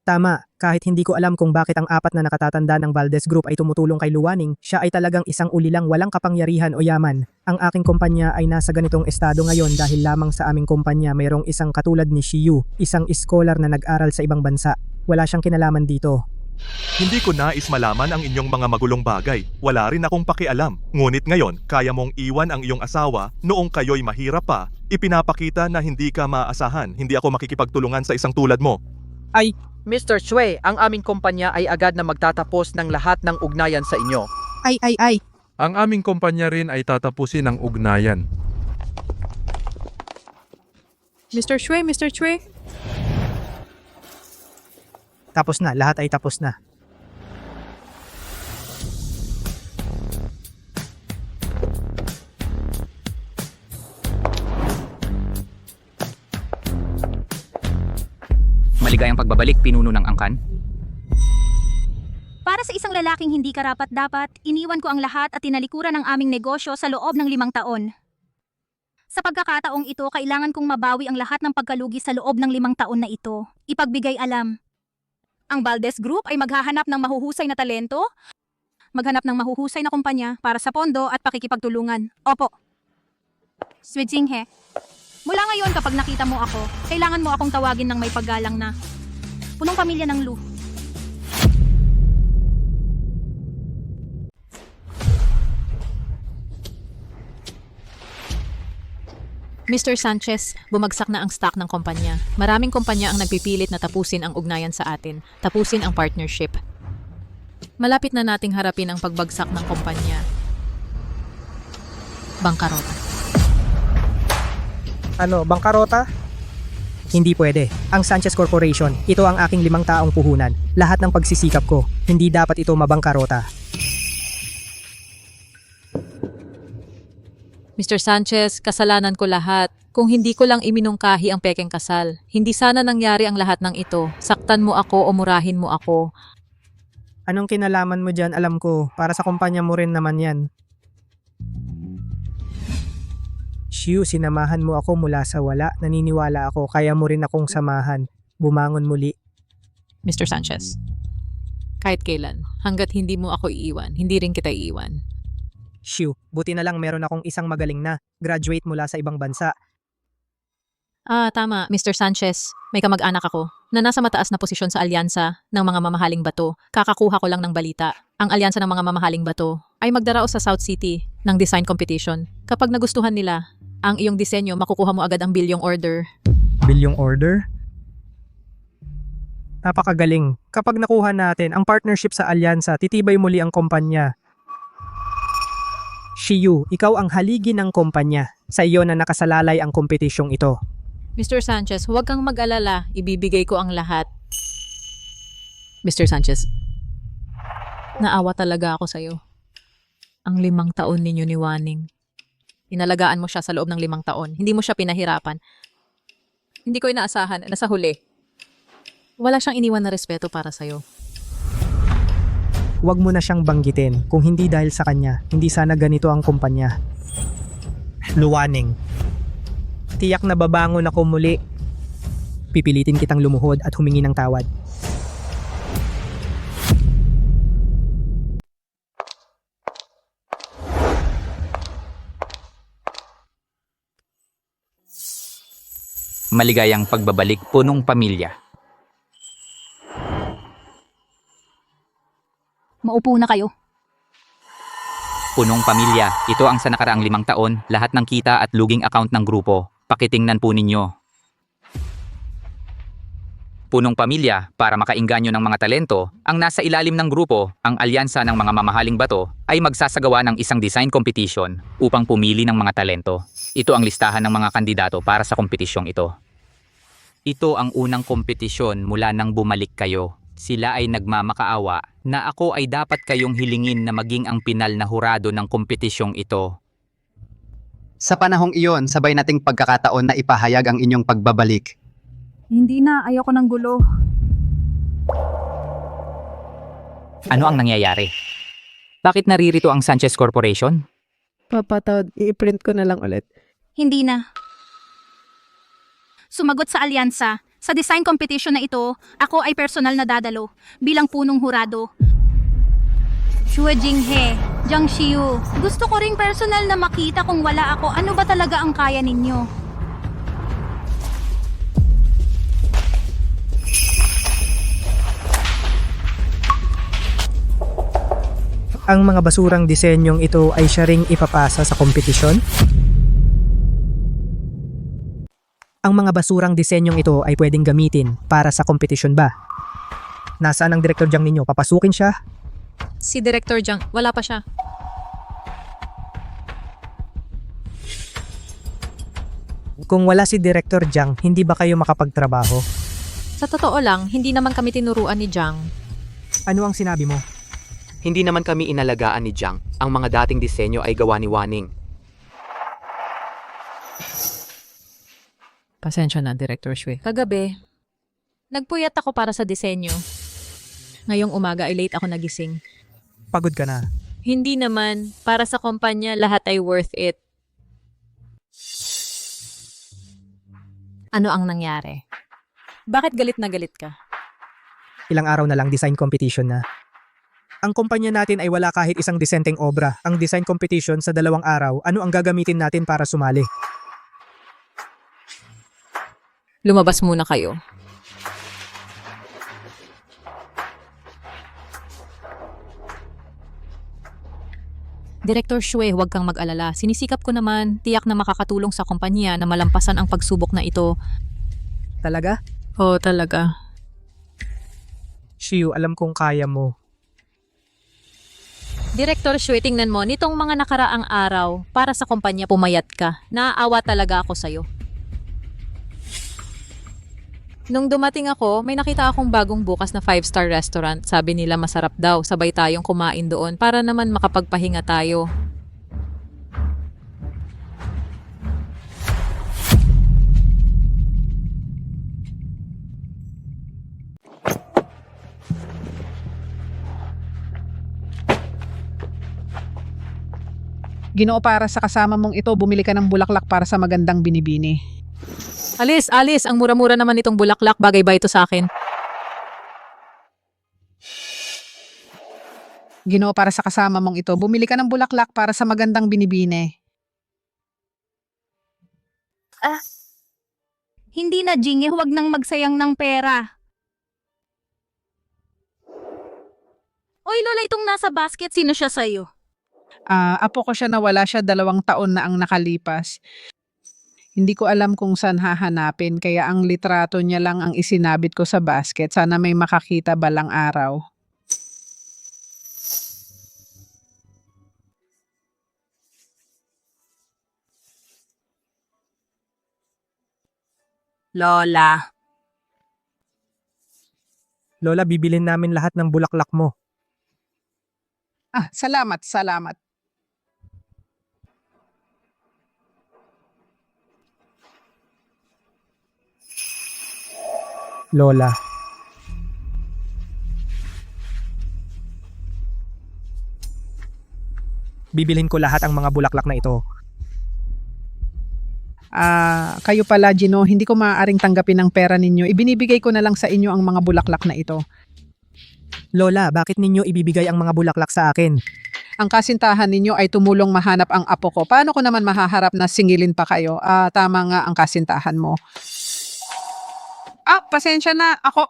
S6: Tama, kahit hindi ko alam kung bakit ang apat na nakatatanda ng Valdez Group ay tumutulong kay Luwaning, siya ay talagang isang ulilang walang kapangyarihan o yaman. Ang aking kumpanya ay nasa ganitong estado ngayon dahil lamang sa aming kumpanya mayroong isang katulad ni Shiyu, isang iskolar na nag-aral sa ibang bansa. Wala siyang kinalaman dito.
S8: Hindi ko nais malaman ang inyong mga magulong bagay. Wala rin akong pakialam. Ngunit ngayon, kaya mong iwan ang iyong asawa noong kayo'y mahirap pa. Ipinapakita na hindi ka maaasahan. Hindi ako makikipagtulungan sa isang tulad mo.
S14: Ay, Mr. Shue, ang aming kumpanya ay agad na magtatapos ng lahat ng ugnayan sa inyo.
S6: Ay.
S12: Ang aming kumpanya rin ay tatapusin ang ugnayan.
S7: Mr. Shue, Mr. Shue?
S6: Tapos na, lahat ay tapos na.
S1: Maligayang pagbabalik, pinuno ng angkan.
S2: Para sa isang lalaking hindi karapat-dapat, iniwan ko ang lahat at tinalikuran ang aming negosyo sa loob ng 5 taon. Sa pagkakataong ito, kailangan kong mabawi ang lahat ng pagkalugi sa loob ng 5 taon na ito. Ipagbigay alam. Ang Valdez Group ay maghahanap ng mahuhusay na talento, maghanap ng mahuhusay na kumpanya para sa pondo at pakikipagtulungan. Opo. Sweet Jinghe. Mula ngayon kapag nakita mo ako, kailangan mo akong tawagin ng may paggalang na punong pamilya ng Lu.
S7: Mr. Sanchez, bumagsak na ang stock ng kumpanya. Maraming kumpanya ang nagpipilit na tapusin ang ugnayan sa atin, tapusin ang partnership. Malapit na nating harapin ang pagbagsak ng kumpanya. Bangkarota.
S6: Ano, bangkarota? Hindi pwede. Ang Sanchez Corporation, ito ang aking 5 taong puhunan. Lahat ng pagsisikap ko, hindi dapat ito mabangkarota.
S7: Mr. Sanchez, kasalanan ko lahat. Kung hindi ko lang iminungkahi ang pekeng kasal, hindi sana nangyari ang lahat ng ito. Saktan mo ako o murahin mo ako.
S6: Anong kinalaman mo dyan? Alam ko, para sa kumpanya mo rin naman yan. Shiyu, sinamahan mo ako mula sa wala. Naniniwala ako, kaya mo rin akong samahan. Bumangon muli.
S7: Mr. Sanchez, kahit kailan, hanggat hindi mo ako iiwan, hindi rin kita iiwan.
S6: Shiyu, buti na lang meron akong isang magaling na. Graduate mula sa ibang bansa.
S7: Tama, Mr. Sanchez. May kamag-anak ako na nasa mataas na posisyon sa alyansa ng mga mamahaling bato. Kakakuha ko lang ng balita. Ang alyansa ng mga mamahaling bato ay magdaraos sa South City ng design competition. Kapag nagustuhan nila ang iyong disenyo, makukuha mo agad ang bilyong order.
S6: Bilyong order? Napakagaling. Kapag nakuha natin ang partnership sa alyansa, titibay muli ang kumpanya. Shiyu, ikaw ang haligi ng kumpanya. Sa iyo na nakasalalay ang kompetisyong ito.
S7: Mr. Sanchez, huwag kang mag-alala. Ibibigay ko ang lahat. Mr. Sanchez, naawa talaga ako sa'yo. Ang 5 taon ninyo ni Waning. Inalagaan mo siya sa loob ng 5 taon. Hindi mo siya pinahirapan. Hindi ko inaasahan na sa huli. Wala siyang iniwan na respeto para sa'yo.
S6: Huwag mo na siyang banggitin. Kung hindi dahil sa kanya, hindi sana ganito ang kumpanya. Luwaning. Tiyak na babangon ako muli. Pipilitin kitang lumuhod at humingi ng tawad.
S1: Maligayang pagbabalik, punong pamilya.
S2: Maupo na kayo.
S1: Punong pamilya, ito ang sa nakaraang 5 taon, lahat ng kita at luging account ng grupo. Pakitingnan po ninyo. Punong pamilya, para makainganyo ng mga talento, ang nasa ilalim ng grupo, ang alyansa ng mga mamahaling bato, ay magsasagawa ng isang design competition upang pumili ng mga talento. Ito ang listahan ng mga kandidato para sa kompetisyong ito. Ito ang unang kompetisyon mula nang bumalik kayo. Sila ay nagmamakaawa na ako ay dapat kayong hilingin na maging ang pinal na hurado ng kompetisyong ito.
S3: Sa panahong iyon, sabay nating pagkakataon na ipahayag ang inyong pagbabalik.
S9: Hindi na, ayoko ng gulo.
S1: Ano ang nangyayari? Bakit naririto ang Sanchez Corporation?
S15: Papatawad, i-print ko na lang ulit.
S2: Hindi na. Sumagot sa alyansa. Sa design competition na ito, ako ay personal na dadalo bilang punong hurado. Xue Jinghe, Jiang Xiu, gusto ko ring personal na makita kung wala ako, ano ba talaga ang kaya ninyo?
S6: Ang mga basurang disenyong ito ay siya ring ipapasa sa kompetisyon? Ang mga basurang disenyong ito ay pwedeng gamitin para sa kompetisyon ba? Nasaan ang Director Jiang ninyo? Papasukin siya?
S7: Si Director Jiang, wala pa siya.
S6: Kung wala si Director Jiang, hindi ba kayo makapagtrabaho?
S7: Sa totoo lang, hindi naman kami tinuruan ni Jiang.
S6: Ano ang sinabi mo?
S14: Hindi naman kami inalagaan ni Jiang. Ang mga dating disenyo ay gawa ni Waning.
S7: Pasensya na, Director Xue. Kagabi, nagpuyat ako para sa disenyo. Ngayong umaga ay late ako nagising.
S6: Pagod ka na.
S7: Hindi naman, para sa kumpanya lahat ay worth it. Ano ang nangyari? Bakit galit na galit ka?
S6: Ilang araw na lang design competition na. Ang kumpanya natin ay wala kahit isang disenteng obra. Ang design competition sa 2 araw, ano ang gagamitin natin para sumali?
S7: Lumabas muna kayo. Director Xue, huwag kang mag-alala. Sinisikap ko naman, tiyak na makakatulong sa kumpanya na malampasan ang pagsubok na ito.
S6: Talaga?
S7: Oo, talaga.
S6: Xiu, alam kong kaya mo.
S7: Director Xue, tingnan mo, nitong mga nakaraang araw, para sa kumpanya pumayat ka. Naaawa talaga ako sa'yo. Nung dumating ako, may nakita akong bagong bukas na 5-star restaurant. Sabi nila masarap daw, sabay tayong kumain doon para naman makapagpahinga tayo.
S15: Ginoo, para sa kasama mong ito, bumili ka ng bulaklak para sa magandang binibini.
S7: Alis, alis, ang mura-mura naman itong bulaklak, bagay ba ito sa akin?
S15: Ginoo, para sa kasama mong ito, bumili ka ng bulaklak para sa magandang binibini.
S2: Hindi na, Jinghe, huwag nang magsayang ng pera. Oy, Lola, itong nasa basket, sino siya sa'yo?
S15: Apo ko siya na wala siya 2 taon na ang nakalipas. Hindi ko alam kung saan hahanapin, kaya ang litrato niya lang ang isinabit ko sa basket. Sana may makakita balang araw.
S2: Lola.
S6: Lola, bibilin namin lahat ng bulaklak mo.
S15: Salamat, salamat.
S6: Lola. Bibilhin ko lahat ang mga bulaklak na ito.
S15: Kayo pala, Gino, hindi ko maaaring tanggapin ang pera ninyo. Ibinibigay ko na lang sa inyo ang mga bulaklak na ito.
S6: Lola, bakit ninyo ibibigay ang mga bulaklak sa akin?
S15: Ang kasintahan ninyo ay tumulong mahanap ang apo ko. Paano ko naman mahaharap na singilin pa kayo? Tama nga ang kasintahan mo. Pasensya na. Ako.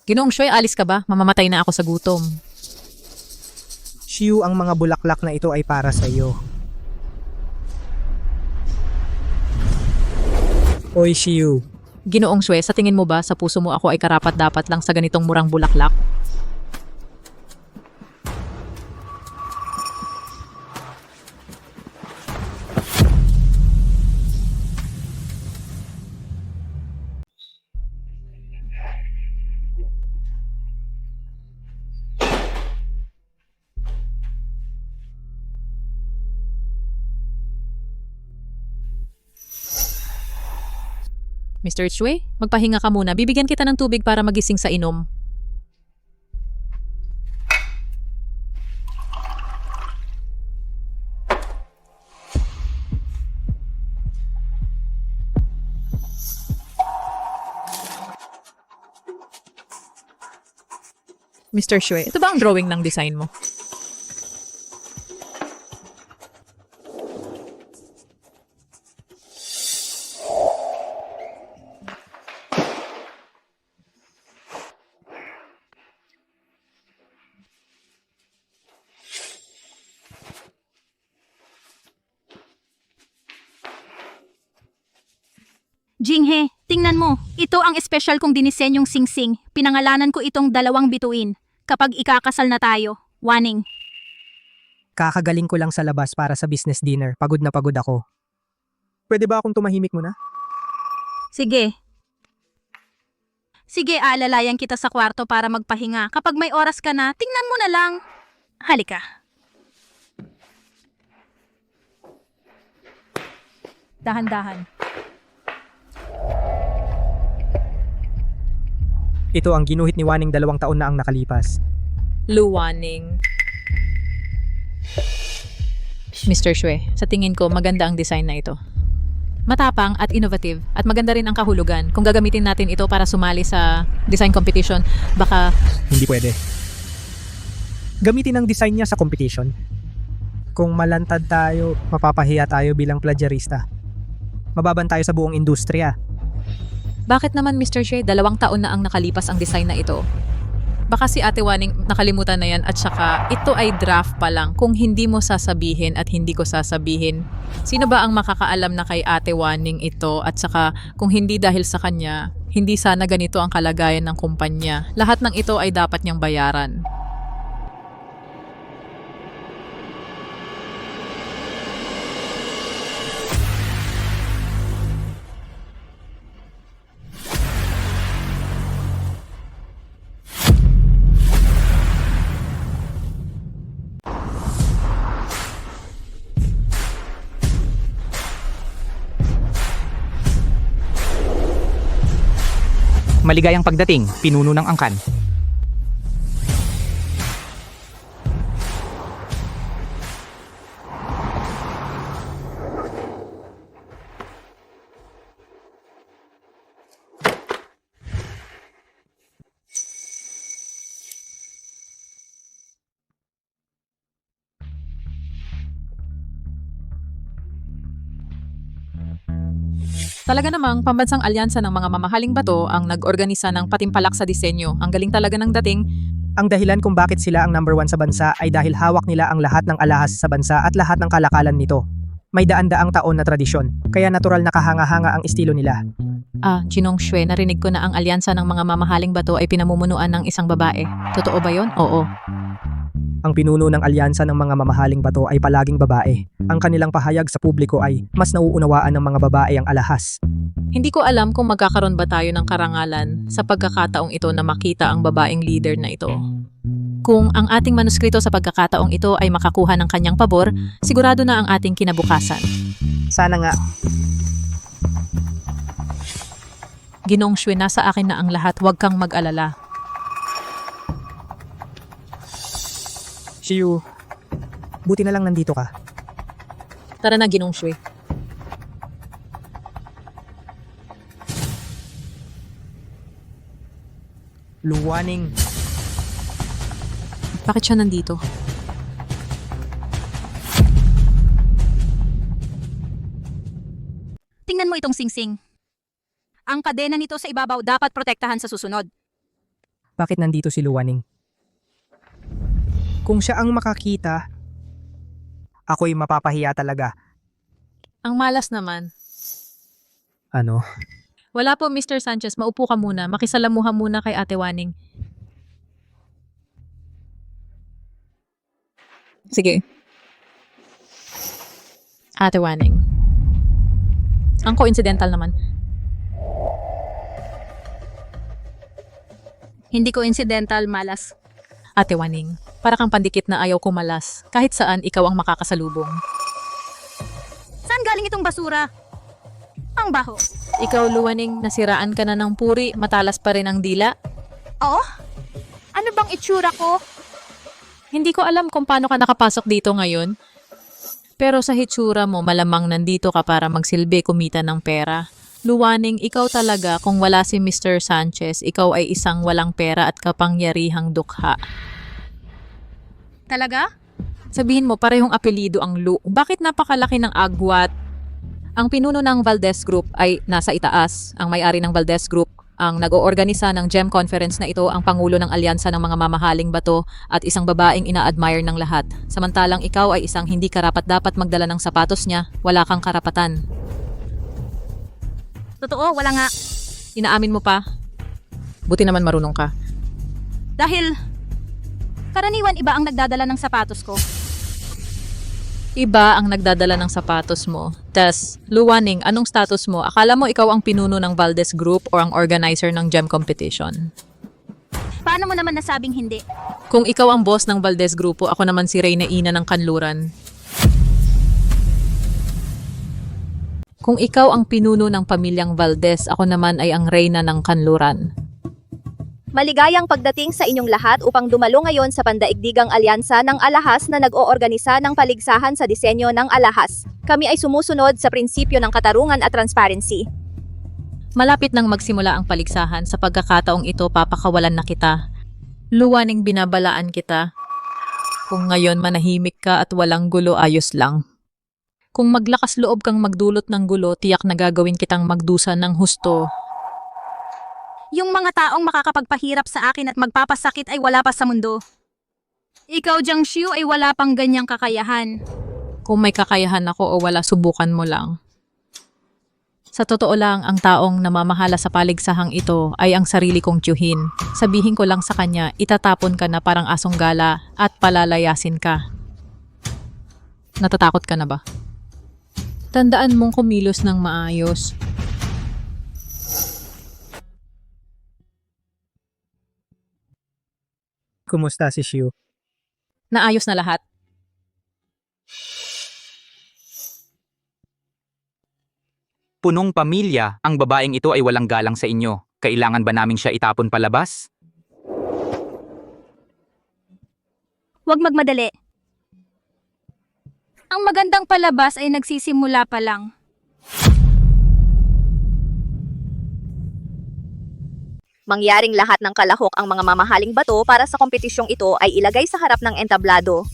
S7: Ginoong Xue, alis ka ba? Mamamatay na ako sa gutom.
S6: Xiu, ang mga bulaklak na ito ay para sa iyo. Oy, Xiu.
S7: Ginoong Xue, sa tingin mo ba sa puso mo ako ay karapat-dapat lang sa ganitong murang bulaklak? Mr. Chue, magpahinga ka muna. Bibigyan kita ng tubig para magising sa inom. Mr. Chue, ito ba ang drawing ng design mo?
S2: Jinghe, tingnan mo. Ito ang espesyal kong dinisenyong singsing. Pinangalanan ko itong 2 bituin. Kapag ikakasal na tayo, Waning.
S6: Kakagaling ko lang sa labas para sa business dinner. Pagod na pagod ako. Pwede ba akong tumahimik muna?
S2: Sige. Sige, alalayan kita sa kwarto para magpahinga. Kapag may oras ka na, tingnan mo na lang. Halika. Dahan-dahan.
S6: Ito ang ginuhit ni Waning 2 taon na ang nakalipas.
S7: Luwaning. Mr. Chue, sa tingin ko maganda ang design na ito. Matapang at innovative at maganda rin ang kahulugan. Kung gagamitin natin ito para sumali sa design competition, baka...
S6: Hindi pwede. Gamitin ang design niya sa competition. Kung malantad tayo, mapapahiya tayo bilang plagiarista. Mababan tayo sa buong industriya.
S7: Bakit naman Mr. Chue, 2 taon na ang nakalipas ang design na ito? Baka si Ate Waning nakalimutan na yan at saka ito ay draft pa lang. Kung hindi mo sasabihin at hindi ko sasabihin, sino ba ang makakaalam na kay Ate Waning ito at saka kung hindi dahil sa kanya, hindi sana ganito ang kalagayan ng kumpanya. Lahat ng ito ay dapat niyang bayaran.
S1: Maligayang pagdating, pinuno ng angkan.
S7: Talaga namang pambansang alyansa ng mga mamahaling bato ang nag-organisa ng patimpalak sa disenyo. Ang galing talaga ng dating.
S6: Ang dahilan kung bakit sila ang number 1 sa bansa ay dahil hawak nila ang lahat ng alahas sa bansa at lahat ng kalakalan nito. May daan-daang taon na tradisyon, kaya natural na kahanga-hanga ang estilo nila.
S7: Jinong Chue, narinig ko na ang alyansa ng mga mamahaling bato ay pinamumunuan ng isang babae. Totoo ba yon? Oo.
S6: Ang pinuno ng alyansa ng mga mamahaling bato ay palaging babae. Ang kanilang pahayag sa publiko ay mas nauunawaan ng mga babae ang alahas.
S7: Hindi ko alam kung magkakaroon ba tayo ng karangalan sa pagkakataong ito na makita ang babaeng leader na ito. Kung ang ating manuskrito sa pagkakataong ito ay makakuha ng kanyang pabor, sigurado na ang ating kinabukasan.
S6: Sana nga.
S7: Ginong Chue, nasa akin na ang lahat, huwag kang mag-alala.
S6: Shiyu, buti na lang nandito ka.
S7: Tara na, Ginong Chue.
S6: Luwaning.
S7: Bakit siya nandito?
S2: Tingnan mo itong singsing. Ang kadena nito sa ibabaw dapat protektahan sa susunod.
S6: Bakit nandito si Luwaning? Kung siya ang makakita, ako'y mapapahiya talaga.
S7: Ang malas naman.
S6: Ano?
S7: Wala po, Mr. Sanchez. Maupo ka muna. Makisalamuha muna kay Ate Waning. Sige. Ate Waning. Ang coincidental naman.
S2: Hindi ko incidental, malas.
S7: Ate Waning, para kang pandikit na ayaw kumalas. Kahit saan, ikaw ang makakasalubong.
S2: Saan galing itong basura? Ang baho.
S7: Ikaw, Luwaning, nasiraan ka na ng puri, matalas pa rin ang dila.
S2: Oh? Ano bang itsura ko?
S7: Hindi ko alam kung paano ka nakapasok dito ngayon. Pero sa hitsura mo, malamang nandito ka para magsilbi kumita ng pera. Luwaning, ikaw talaga, kung wala si Mr. Sanchez, ikaw ay isang walang pera at kapangyarihang dukha.
S2: Talaga?
S7: Sabihin mo, parehong apelido ang Lu. Bakit napakalaki ng agwat? Ang pinuno ng Valdez Group ay nasa itaas. Ang may-ari ng Valdez Group, ang nag-oorganisa ng GEM conference na ito, ang pangulo ng alyansa ng mga mamahaling bato at isang babaeng ina-admire ng lahat. Samantalang ikaw ay isang hindi karapat-dapat magdala ng sapatos niya, wala kang karapatan.
S2: Totoo, wala nga.
S7: Inaamin mo pa? Buti naman marunong ka.
S2: Dahil karaniwan iba ang nagdadala ng sapatos ko.
S7: Iba ang nagdadala ng sapatos mo. Tas, Luwaning, anong status mo? Akala mo ikaw ang pinuno ng Valdez Group o ang organizer ng GEM competition?
S2: Paano mo naman nasabing hindi?
S7: Kung ikaw ang boss ng Valdez Grupo, ako naman si Reyna Ina ng Kanluran. Kung ikaw ang pinuno ng pamilyang Valdez, ako naman ay ang Reyna ng Kanluran.
S4: Maligayang pagdating sa inyong lahat upang dumalo ngayon sa pandaigdigang alyansa ng alahas na nag-oorganisa ng paligsahan sa disenyo ng alahas. Kami ay sumusunod sa prinsipyo ng katarungan at transparency.
S7: Malapit nang magsimula ang paligsahan, sa pagkakataong ito papakawalan na kita. Luwaning, binabalaan kita. Kung ngayon manahimik ka at walang gulo, ayos lang. Kung maglakas loob kang magdulot ng gulo, tiyak na gagawin kitang magdusa ng husto.
S2: Yung mga taong makakapagpahirap sa akin at magpapasakit ay wala pa sa mundo. Ikaw, Jiang Xiu, ay wala pang ganyang kakayahan.
S7: Kung may kakayahan ako o wala, subukan mo lang. Sa totoo lang, ang taong namamahala sa paligsahang ito ay ang sarili kong tiyuhin. Sabihin ko lang sa kanya, itatapon ka na parang asong gala at palalayasin ka. Natatakot ka na ba? Tandaan mong kumilos ng maayos.
S6: Kumusta si Xiu?
S7: Naayos na lahat.
S1: Punong pamilya, ang babaeng ito ay walang galang sa inyo. Kailangan ba namin siya itapon palabas?
S2: Huwag magmadali. Ang magandang palabas ay nagsisimula pa lang.
S4: Mangyaring lahat ng kalahok ang mga mamahaling bato para sa kompetisyong ito ay ilagay sa harap ng entablado.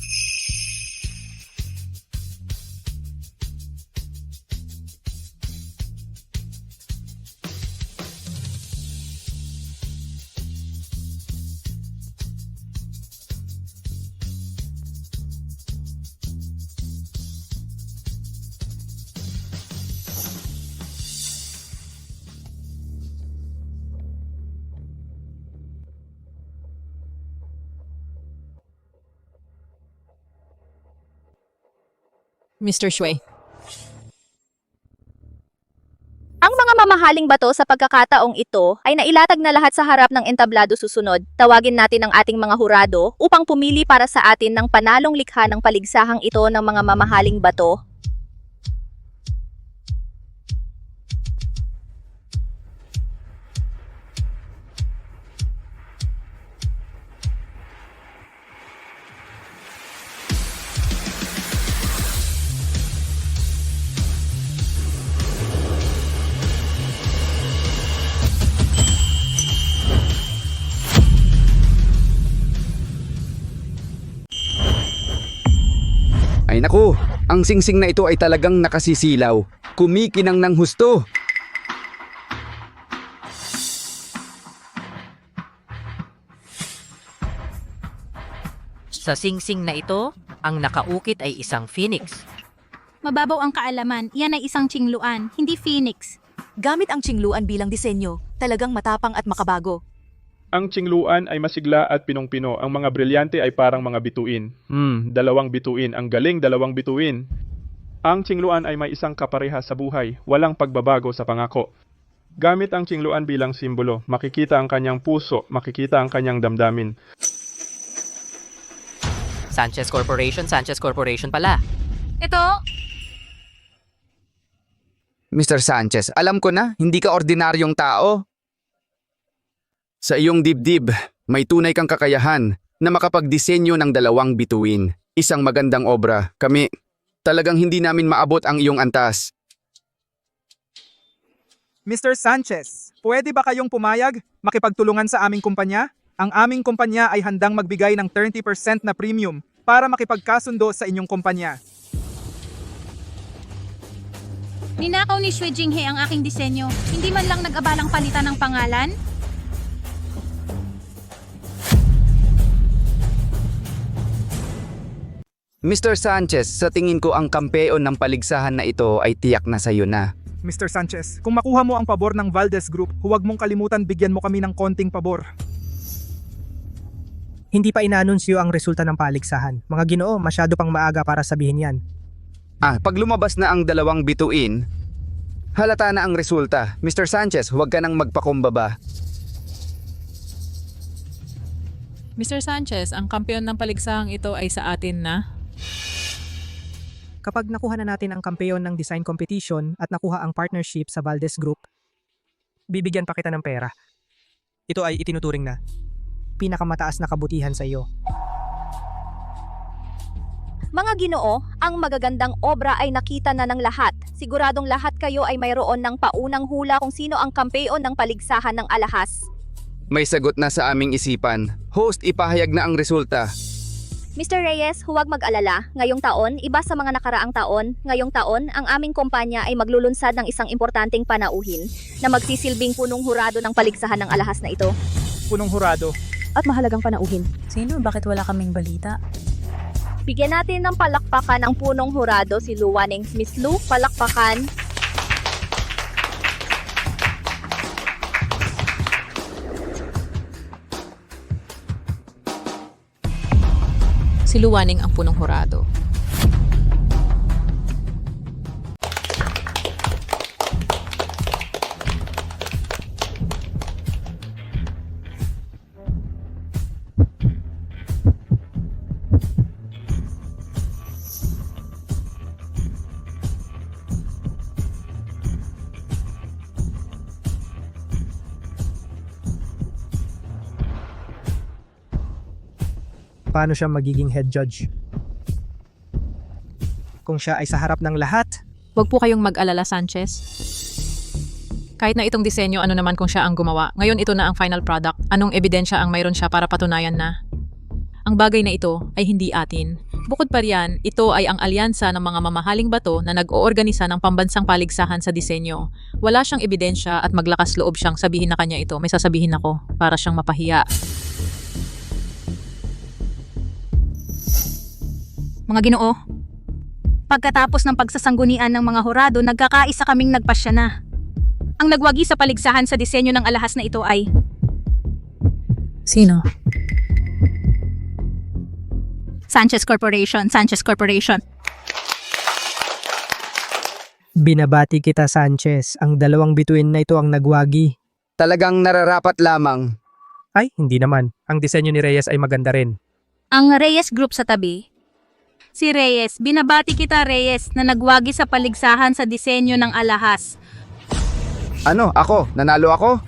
S7: Mr. Shui.
S4: Ang mga mamahaling bato sa pagkakataong ito ay nailatag na lahat sa harap ng entablado susunod. Tawagin natin ang ating mga hurado upang pumili para sa atin ng panalong likha ng paligsahang ito ng mga mamahaling bato.
S16: Ay naku, ang singsing na ito ay talagang nakasisilaw. Kumikinang ng husto.
S17: Sa singsing na ito, ang nakaukit ay isang phoenix.
S2: Mababaw ang kaalaman, iyan ay isang tsingluan, hindi phoenix.
S5: Gamit ang tsingluan bilang disenyo, talagang matapang at makabago.
S18: Ang tsingluan ay masigla at pinong-pino. Ang mga brilyante ay parang mga bituin. Dalawang bituin. Ang galing, dalawang bituin. Ang tsingluan ay may isang kapareha sa buhay. Walang pagbabago sa pangako. Gamit ang tsingluan bilang simbolo, makikita ang kanyang puso, makikita ang kanyang damdamin.
S17: Sanchez Corporation pala.
S2: Ito,
S16: Mr. Sanchez, alam ko na, hindi ka ordinaryong tao. Sa iyong dibdib, may tunay kang kakayahan na makapagdisenyo ng dalawang bituin. Isang magandang obra. Kami, talagang hindi namin maabot ang iyong antas.
S19: Mr. Sanchez, pwede ba kayong pumayag makipagtulungan sa aming kumpanya? Ang aming kumpanya ay handang magbigay ng 30% na premium para makipagkasundo sa inyong kumpanya.
S2: Ninakaw ni Xue Jinghe ang aking disenyo. Hindi man lang nag-abalang palitan ng pangalan.
S16: Mr. Sanchez, sa tingin ko ang kampeon ng paligsahan na ito ay tiyak na sayo na.
S19: Mr. Sanchez, kung makuha mo ang pabor ng Valdez Group, huwag mong kalimutan bigyan mo kami ng konting pabor.
S6: Hindi pa inaanunsyo ang resulta ng paligsahan. Mga Ginoo, masyado pang maaga para sabihin yan.
S16: Pag lumabas na ang dalawang bituin, halata na ang resulta. Mr. Sanchez, huwag ka nang magpakumbaba.
S7: Mr. Sanchez, ang kampeon ng paligsahang ito ay sa atin na.
S6: Kapag nakuha na natin ang kampeon ng design competition at nakuha ang partnership sa Valdez Group, bibigyan pa kita ng pera. Ito ay itinuturing na pinakamataas na kabutihan sa iyo.
S4: Mga Ginoo, ang magagandang obra ay nakita na ng lahat. Siguradong lahat kayo ay mayroon ng paunang hula kung sino ang kampeon ng paligsahan ng alahas.
S16: May sagot na sa aming isipan. Host, ipahayag na ang resulta.
S4: Mr. Reyes, huwag mag-alala. Ngayong taon, iba sa mga nakaraang taon, ngayong taon, ang aming kumpanya ay maglulunsad ng isang importanteng panauhin na magsisilbing punong hurado ng paligsahan ng alahas na ito.
S19: Punong hurado.
S5: At mahalagang panauhin. Sino? Bakit wala kaming balita?
S4: Bigyan natin ng palakpakan ang punong hurado si Luwaning. Miss Lu, palakpakan.
S7: Si Luwaning ang punong hurado.
S6: Paano siya magiging head judge? Kung siya ay sa harap ng lahat,
S7: Huwag po kayong mag-alala, Sanchez. Kahit na itong disenyo, ano naman kung siya ang gumawa. Ngayon ito na ang final product. Anong ebidensya ang mayroon siya para patunayan na ang bagay na ito ay hindi atin. Bukod pa riyan, ito ay ang alyansa ng mga mamahaling bato na nag-oorganisa ng pambansang paligsahan sa disenyo. Wala siyang ebidensya at maglakas loob siyang sabihin na kanya ito. May sasabihin ako para siyang mapahiya.
S2: Mga Ginoo, pagkatapos ng pagsasanggunian ng mga hurado, nagkakaisa kaming nagpasya na. Ang nagwagi sa paligsahan sa disenyo ng alahas na ito ay...
S7: Sino?
S2: Sanchez Corporation, Sanchez Corporation.
S6: binabati kita Sanchez. Ang dalawang bituin na ito ang nagwagi.
S16: Talagang nararapat lamang.
S6: Ay, hindi naman. Ang disenyo ni Reyes ay maganda rin.
S2: Ang Reyes Group sa tabi. Si Reyes, binabati kita Reyes na nagwagi sa paligsahan sa disenyo ng alahas.
S16: Ano? Ako? Nanalo ako?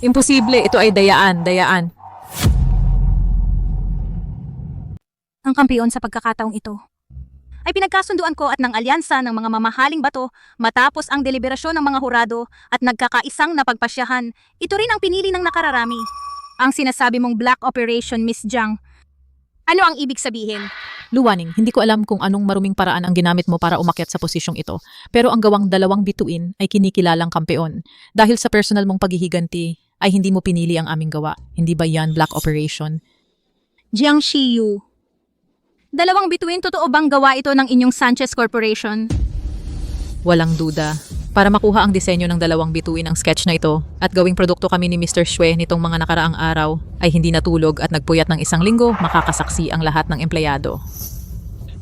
S7: Imposible, ito ay dayaan.
S2: Ang kampeon sa pagkakataong ito ay pinagkasunduan ko at ng alyansa ng mga mamahaling bato matapos ang deliberasyon ng mga hurado at nagkakaisang napagpasyahan. Ito rin ang pinili ng nakararami. Ang sinasabi mong Black Operation, Miss Jiang. Ano ang ibig sabihin?
S7: Luwaning, hindi ko alam kung anong maruming paraan ang ginamit mo para umakyat sa posisyong ito. Pero ang gawang dalawang bituin ay kinikilalang kampeon. Dahil sa personal mong paghihiganti, ay hindi mo pinili ang aming gawa. Hindi ba yan Black Operation?
S2: Jiang Shiyu. Dalawang bituin, totoo bang gawa ito ng inyong Sanchez Corporation?
S7: Walang duda. Para makuha ang disenyo ng dalawang bituin ang sketch na ito at gawing produkto kami ni Mr. Xue nitong mga nakaraang araw ay hindi natulog at nagpuyat ng 1 linggo, makakasaksi ang lahat ng empleyado.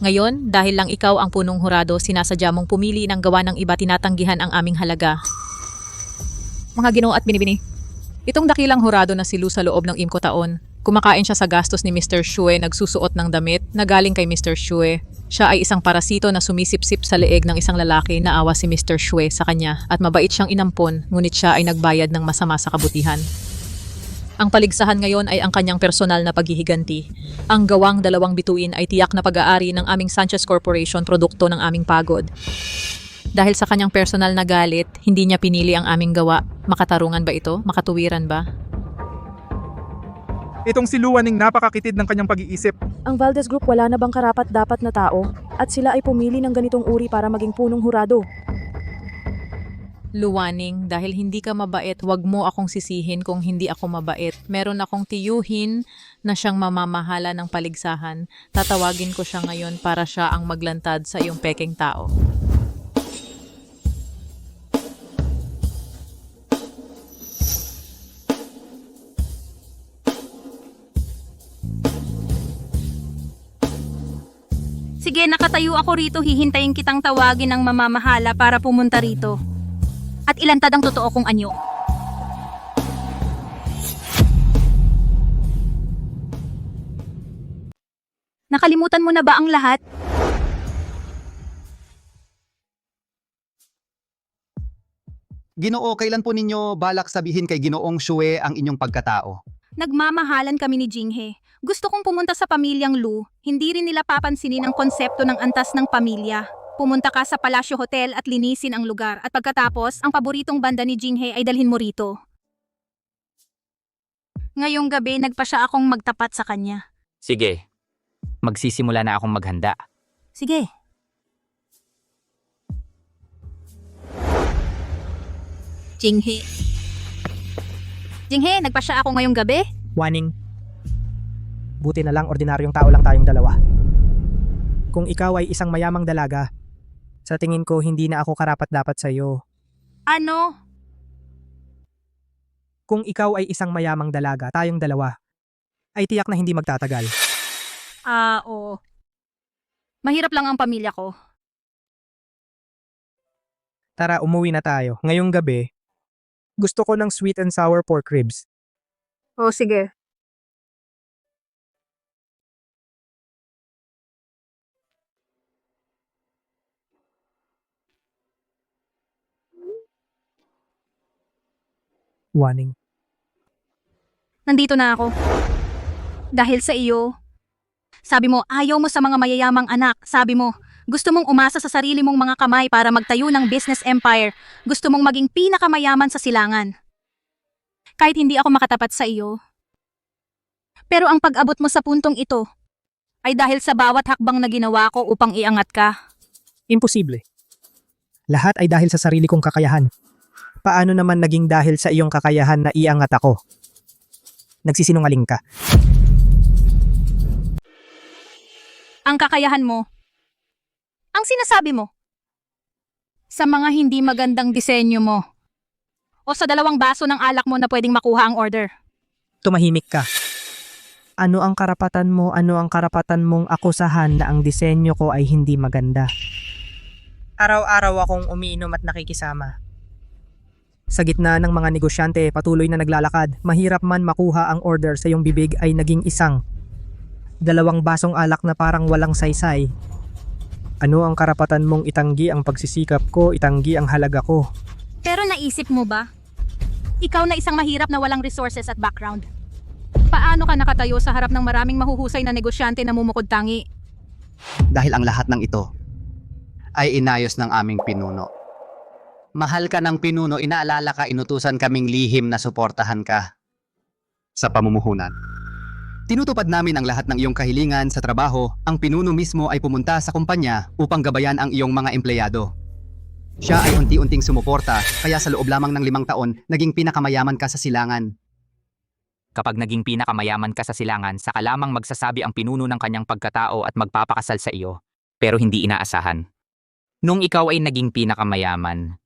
S7: Ngayon, dahil lang ikaw ang punong hurado, sinasadya mong pumili ng gawa ng iba, tinatanggihan ang aming halaga. Mga Ginoo at Binibini, itong dakilang hurado na si Lu sa loob ng IMCO taon Kumakain siya sa gastos ni Mr. Shue, nagsusuot ng damit na galing kay Mr. Shue. Siya ay isang parasito na sumisipsip sa leeg ng isang lalaki na awa si Mr. Shue sa kanya at mabait siyang inampon, ngunit siya ay nagbayad ng masama sa kabutihan. Ang paligsahan ngayon ay ang kanyang personal na paghihiganti. Ang gawang 2 bituin ay tiyak na pag-aari ng aming Sanchez Corporation, produkto ng aming pagod. Dahil sa kanyang personal na galit, hindi niya pinili ang aming gawa. Makatarungan ba ito? Makatuwiran ba?
S19: Itong si Luwaning napakakitid ng kanyang pag-iisip.
S5: Ang Valdez Group wala na bang karapat-dapat na tao at sila ay pumili ng ganitong uri para maging punong hurado.
S7: Luwaning, dahil hindi ka mabait, wag mo akong sisihin kung hindi ako mabait. Meron akong tiyuhin na siyang mamamahala ng paligsahan. Tatawagin ko siya ngayon para siya ang maglantad sa iyong pekeng tao.
S2: Sige, nakatayo ako rito, hihintayin kitang tawagin ng mamamahala para pumunta rito. At ilantad ang totoo kong anyo. Nakalimutan mo na ba ang lahat?
S3: Ginoo, kailan po ninyo balak sabihin kay Ginoong Shue ang inyong pagkatao?
S2: Nagmamahalan kami ni Jinghe. Gusto kong pumunta sa pamilyang Lu. Hindi rin nila papansinin ang konsepto ng antas ng pamilya. Pumunta ka sa Palacio Hotel at linisin ang lugar. At pagkatapos, ang paboritong banda ni Jinghe ay dalhin mo rito. Ngayong gabi, nagpa siya akong magtapat sa kanya.
S1: Sige, magsisimula na akong maghanda.
S2: Sige. Jinghe. Jinghe, nagpa siya ako ngayong gabi?
S6: Waning. Buti na lang ordinaryong tao lang tayong dalawa. Kung ikaw ay isang mayamang dalaga, sa tingin ko hindi na ako karapat-dapat sa iyo.
S2: Ano?
S6: Kung ikaw ay isang mayamang dalaga, tayong dalawa, ay tiyak na hindi magtatagal.
S2: Oo. Mahirap lang ang pamilya ko.
S6: Tara, umuwi na tayo. Ngayong gabi, gusto ko ng sweet and sour pork ribs.
S2: O sige.
S6: Waning.
S2: Nandito na ako. Dahil sa iyo. Sabi mo, ayaw mo sa mga mayayamang anak. Sabi mo, gusto mong umasa sa sarili mong mga kamay para magtayo ng business empire. Gusto mong maging pinakamayaman sa silangan. Kahit hindi ako makatapat sa iyo. Pero ang pag-abot mo sa puntong ito ay dahil sa bawat hakbang na ginawa ko upang iangat ka.
S6: Imposible. Lahat ay dahil sa sarili kong kakayahan. Paano naman naging dahil sa iyong kakayahan na iangat ako? Nagsisinungaling ka.
S2: Ang kakayahan mo. Ang sinasabi mo. Sa mga hindi magandang disenyo mo. O sa 2 baso ng alak mo na pwedeng makuha ang order.
S6: Tumahimik ka. Ano ang karapatan mo? Ano ang karapatan mong akusahan na ang disenyo ko ay hindi maganda? Araw-araw akong umiinom at nakikisama. Sa gitna ng mga negosyante patuloy na naglalakad, mahirap man makuha ang order sa iyong bibig ay naging 1, 2 basong alak na parang walang saysay. Ano ang karapatan mong itanggi ang pagsisikap ko, itanggi ang halaga ko?
S2: Pero naisip mo ba? Ikaw na isang mahirap na walang resources at background. Paano ka nakatayo sa harap ng maraming mahuhusay na negosyante na mumukod tangi?
S3: Dahil ang lahat ng ito ay inayos ng aming pinuno. Mahal ka ng pinuno, inaalala ka, inutusan kaming lihim na suportahan ka sa pamumuhunan. Tinutupad namin ang lahat ng iyong kahilingan sa trabaho. Ang pinuno mismo ay pumunta sa kumpanya upang gabayan ang iyong mga empleyado. Siya ay unti-unting sumuporta, kaya sa loob lamang ng 5 taon, naging pinakamayaman ka sa silangan.
S1: Kapag naging pinakamayaman ka sa silangan, saka lamang magsasabi ang pinuno ng kanyang pagkatao at magpapakasal sa iyo, pero hindi inaasahan. Nung ikaw ay naging pinakamayaman,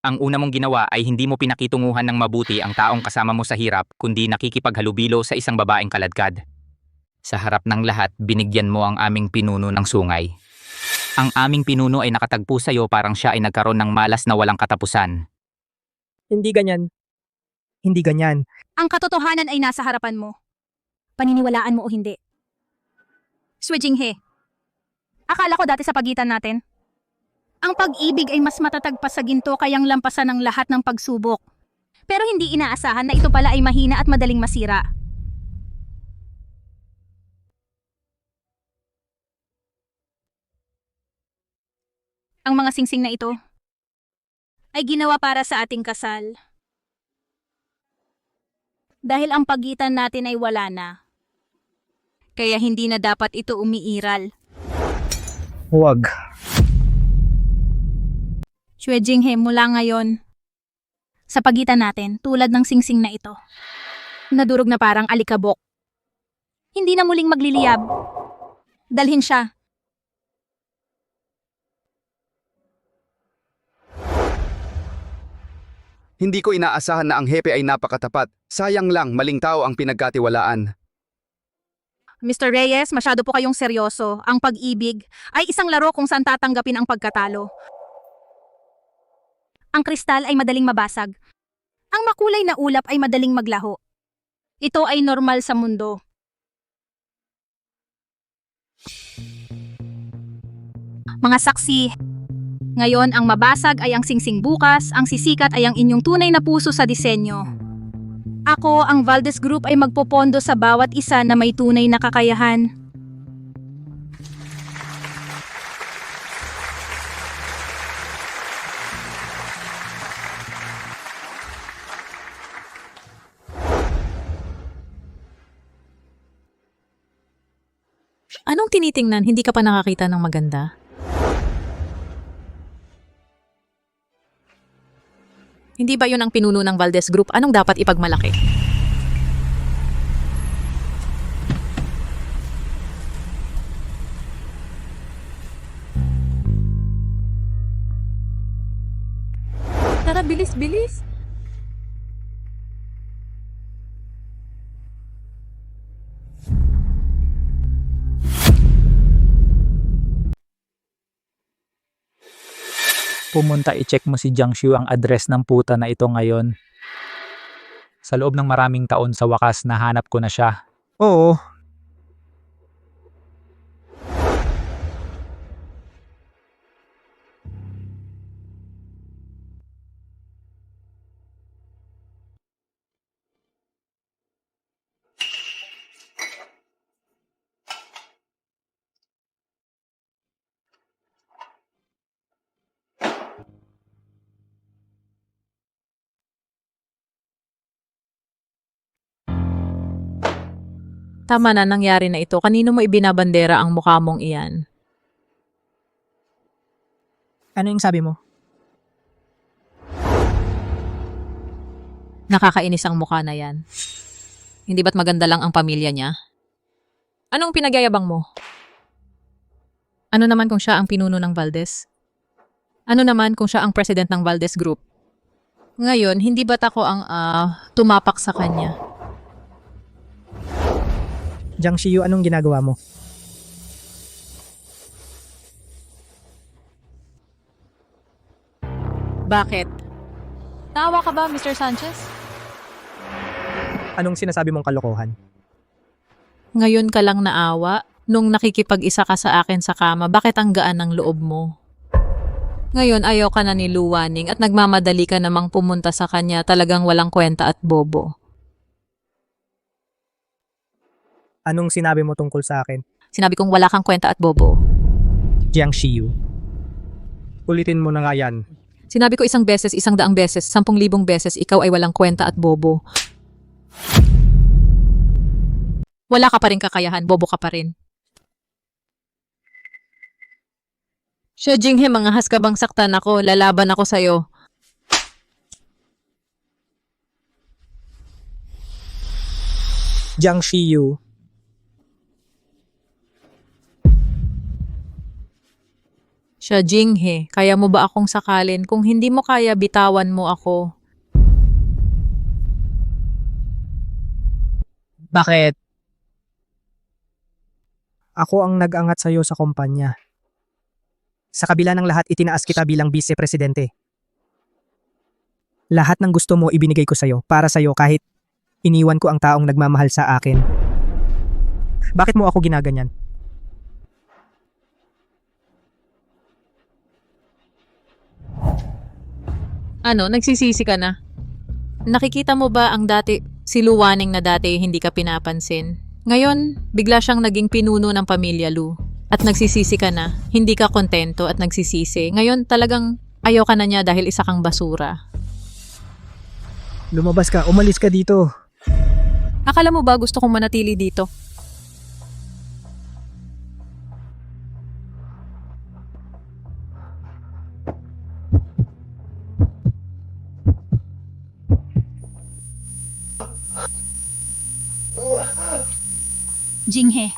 S1: ang una mong ginawa ay hindi mo pinakitunguhan ng mabuti ang taong kasama mo sa hirap, kundi nakikipaghalubilo sa isang babaeng kaladkad. Sa harap ng lahat, binigyan mo ang aming pinuno ng sungay. Ang aming pinuno ay nakatagpo sa iyo parang siya ay nagkaroon ng malas na walang katapusan.
S6: Hindi ganyan. Hindi ganyan.
S2: Ang katotohanan ay nasa harapan mo. Paniniwalaan mo o hindi. Shwe Jinghe, akala ko dati sa pagitan natin, ang pag-ibig ay mas matatag pa sa ginto kayang lampasan ng lahat ng pagsubok. Pero hindi inaasahan na ito pala ay mahina at madaling masira. Ang mga singsing na ito ay ginawa para sa ating kasal. Dahil ang pagitan natin ay wala na. Kaya hindi na dapat ito umiiral.
S6: Huwag.
S2: Shwe Jinghe, mula ngayon, sa pagitan natin, tulad ng singsing na ito, nadurog na parang alikabok. Hindi na muling magliliyab. Dalhin siya.
S16: Hindi ko inaasahan na ang hepe ay napakatapat. Sayang lang, maling tao ang pinagkatiwalaan.
S2: Mr. Reyes, masyado po kayong seryoso. Ang pag-ibig ay isang laro kung saan tatanggapin ang pagkatalo. Ang kristal ay madaling mabasag. Ang makulay na ulap ay madaling maglaho. Ito ay normal sa mundo. Mga saksi, ngayon ang mabasag ay ang singsing bukas, ang sisikat ay ang inyong tunay na puso sa disenyo. Ako, ang Valdez Group ay magpopondo sa bawat isa na may tunay na kakayahan.
S7: Anong tinitingnan? Hindi ka pa nakakita ng maganda? Hindi ba yun ang pinuno ng Valdez Group? Anong dapat ipagmalaki? Tara, bilis-bilis!
S20: Pumunta i-check mo si Jiangshu ang address ng puta na ito ngayon. Sa loob ng maraming taon sa wakas nahanap ko na siya.
S6: Oo.
S7: Tama na, nangyari na ito. Kanino mo ibinabandera ang mukha mong iyan?
S6: Ano yung sabi mo?
S7: Nakakainis ang mukha na yan. Hindi ba't maganda lang ang pamilya niya? Anong pinagyayabang mo? Ano naman kung siya ang pinuno ng Valdez? Ano naman kung siya ang president ng Valdez Group? Ngayon, hindi ba't ako ang tumapak sa kanya?
S6: Jiang Shiyu, anong ginagawa mo?
S7: Bakit? Tawa ka ba, Mr. Sanchez?
S6: Anong sinasabi mong kalokohan?
S7: Ngayon ka lang naawa nung nakikipag-isa ka sa akin sa kama. Bakit ang gaan ng loob mo? Ngayon ayaw ka na ni Luwaning at nagmamadali ka namang pumunta sa kanya. Talagang walang kwenta at bobo.
S6: Anong sinabi mo tungkol sa akin?
S7: Sinabi kong wala kang kwenta at bobo.
S6: Jiang Shiyu. Ulitin mo na nga yan.
S7: Sinabi ko 1 beses, 100 beses, 10,000 beses, ikaw ay walang kwenta at bobo. Wala ka pa rin kakayahan, bobo ka pa rin. Siya Jinghe, mga has ka bang saktan ako, lalaban ako sa'yo.
S6: Jiang Shiyu.
S7: Siya Jinghe, kaya mo ba akong sakalin? Kung hindi mo kaya, bitawan mo ako.
S6: Bakit? Ako ang nag-angat sa'yo sa kumpanya. Sa kabila ng lahat, itinaas kita bilang vice-presidente. Lahat ng gusto mo ibinigay ko sa'yo, para sa'yo kahit iniwan ko ang taong nagmamahal sa akin. Bakit mo ako ginaganyan?
S7: Ano, nagsisisi ka na? Nakikita mo ba ang si Luwaning na dati hindi ka pinapansin? Ngayon, bigla siyang naging pinuno ng pamilya Lu. At nagsisisi ka na, hindi ka kontento at nagsisisi. Ngayon talagang ayaw ka na niya dahil isa kang basura.
S6: Lumabas ka, umalis ka dito.
S7: Akala mo ba gusto kong manatili dito?
S2: Jinghe.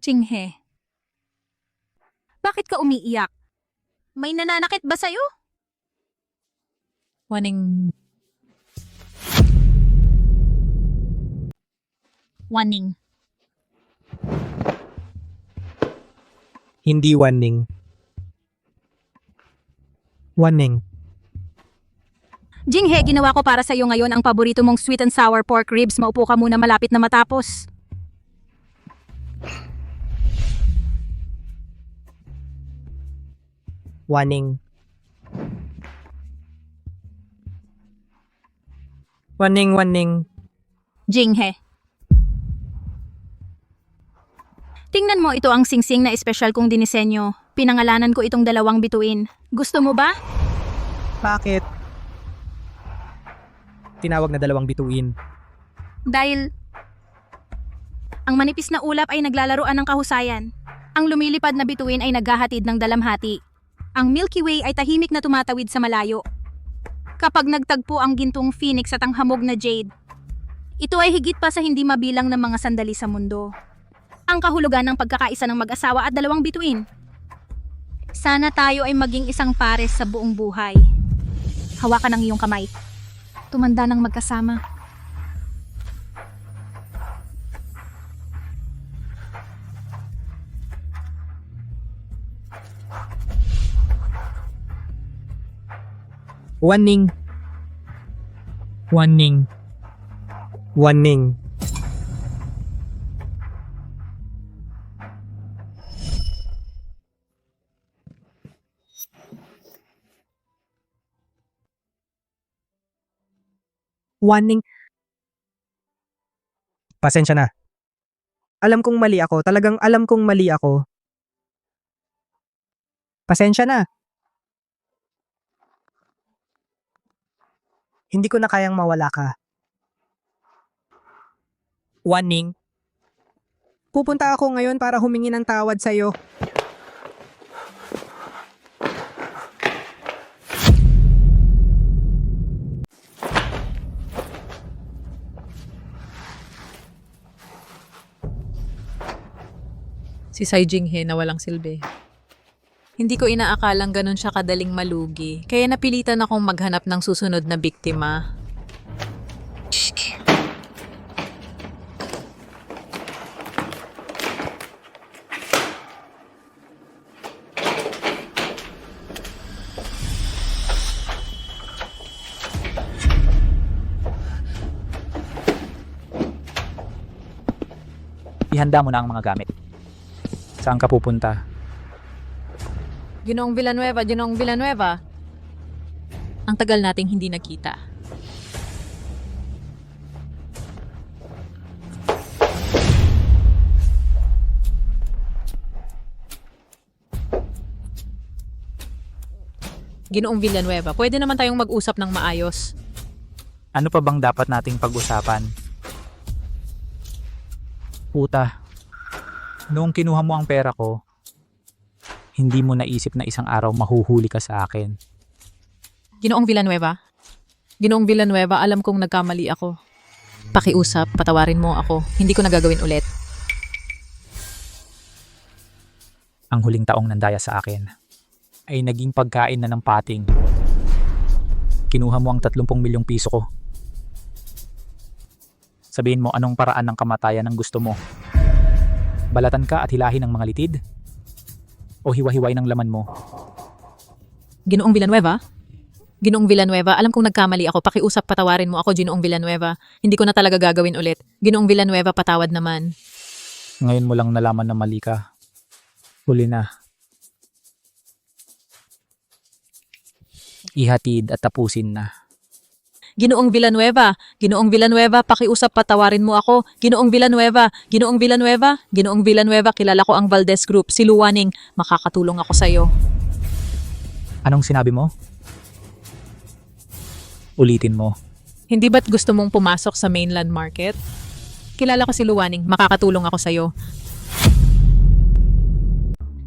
S2: Jinghe. Bakit ka umiiyak? May nananakit ba sa'yo?
S7: Waning
S2: Waning.
S6: Hindi Waning. Waning.
S2: Jinghe, ginawa ko para sa'yo ngayon ang paborito mong sweet and sour pork ribs. Maupo ka muna malapit na matapos.
S6: Waning. Waning.
S2: Jinghe. Tingnan mo, ito ang singsing na espesyal kong dinisenyo. Pinangalanan ko itong 2 bituin. Gusto mo ba?
S6: Bakit? Tinawag na 2 bituin.
S2: Dahil ang manipis na ulap ay naglalaroan ng kahusayan. Ang lumilipad na bituin ay naghahatid ng dalamhati. Ang Milky Way ay tahimik na tumatawid sa malayo. Kapag nagtagpo ang gintong phoenix at ang hamog na jade, ito ay higit pa sa hindi mabilang ng mga sandali sa mundo. Ang kahulugan ng pagkakaisa ng mag-asawa at 2 bituin. Sana tayo ay maging isang pares sa buong buhay. Hawakan ang iyong kamay. Tumanda ng magkasama.
S6: Waning. Waning. Pasensya na. Alam kong mali ako. Talagang alam kong mali ako. Pasensya na. Hindi ko na kayang mawala ka. Waning. Pupunta ako ngayon para humingi ng tawad sa'yo.
S7: si Sai Jinghe na walang silbi. Hindi ko inaakalang ganun siya kadaling malugi, kaya napilitan akong maghanap ng susunod na biktima.
S20: Ihanda mo na ang mga gamit. Saan ka pupunta?
S7: Ginoong Villanueva. Ang tagal nating hindi nakita. Ginoong Villanueva, pwede naman tayong mag-usap ng maayos.
S20: Ano pa bang dapat nating pag-usapan? Puta. Noong kinuha mo ang pera ko, hindi mo naisip na isang araw mahuhuli ka sa akin.
S7: Ginoong Villanueva, alam kong nagkamali ako. Pakiusap, patawarin mo ako. Hindi ko nagagawin ulit.
S20: Ang huling taong nandaya sa akin ay naging pagkain na ng pating. Kinuha mo ang 30 milyong piso ko. Sabihin mo anong paraan ng kamatayan ang gusto mo. Balatan ka at hilahin ng mga litid? O hiwa-hiway ng laman mo?
S7: Ginoong Villanueva, Ginoong Villanueva, alam kong nagkamali ako. Pakiusap, patawarin mo ako, Ginoong Villanueva. Hindi ko na talaga gagawin ulit. Ginoong Villanueva, patawad naman.
S20: Ngayon mo lang nalaman na mali ka. Huli na. Ihatid at tapusin na.
S7: Ginoong Villanueva, Ginoong Villanueva, pakiusap, patawarin mo ako. Ginoong Villanueva, Ginoong Villanueva, Ginoong Villanueva, kilala ko ang Valdez Group. Si Luwaning, makakatulong ako sa iyo.
S20: Anong sinabi mo? Ulitin mo.
S7: Hindi ba't gusto mong pumasok sa mainland market? Kilala ko si Luwaning, makakatulong ako sa iyo.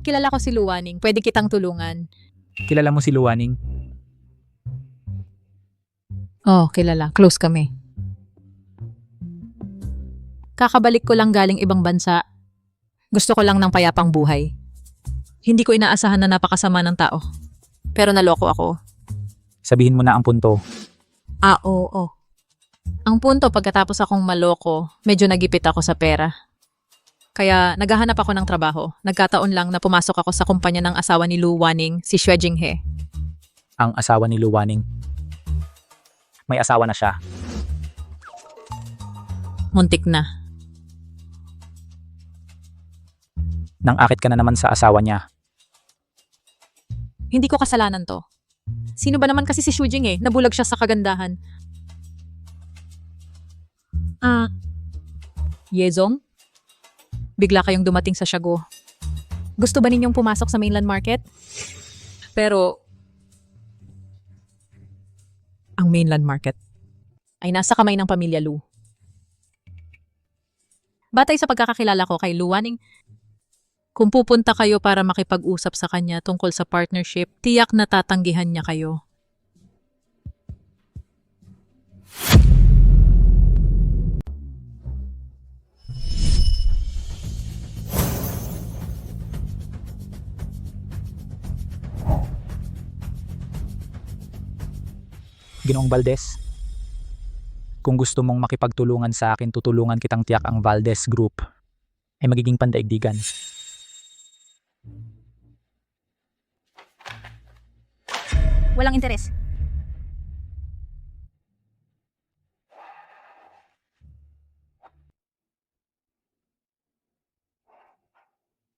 S7: Kilala ko si Luwaning, pwede kitang tulungan.
S20: Kilala mo si Luwaning?
S7: Oh, kilala. Close kami. Kakabalik ko lang galing ibang bansa. Gusto ko lang ng payapang buhay. Hindi ko inaasahan na napakasama ng tao. Pero naloko ako.
S20: Sabihin mo na ang punto.
S7: Oo. Ang punto, pagkatapos akong maloko, medyo nagipit ako sa pera. Kaya naghahanap ako ng trabaho. Nagkataon lang na pumasok ako sa kumpanya ng asawa ni Lu Waning, si Xue Jinghe.
S20: Ang asawa ni Luwaning. May asawa na siya.
S7: Muntik na.
S20: Nang akit ka na naman sa asawa niya.
S7: Hindi ko kasalanan to. Sino ba naman kasi si Xue Jinghe? Nabulag siya sa kagandahan. Yezong? Bigla kayong dumating sa Siago. Gusto ba ninyong pumasok sa mainland market? Pero, ang mainland market ay nasa kamay ng pamilya Lu. Batay sa pagkakakilala ko kay Lu Waning, kung pupunta kayo para makipag-usap sa kanya tungkol sa partnership, tiyak na tatanggihan niya kayo.
S20: Ginoong Valdez, kung gusto mong makipagtulungan sa akin, tutulungan kitang tiyak ang Valdez Group ay magiging pandaigdigan.
S2: Walang interes.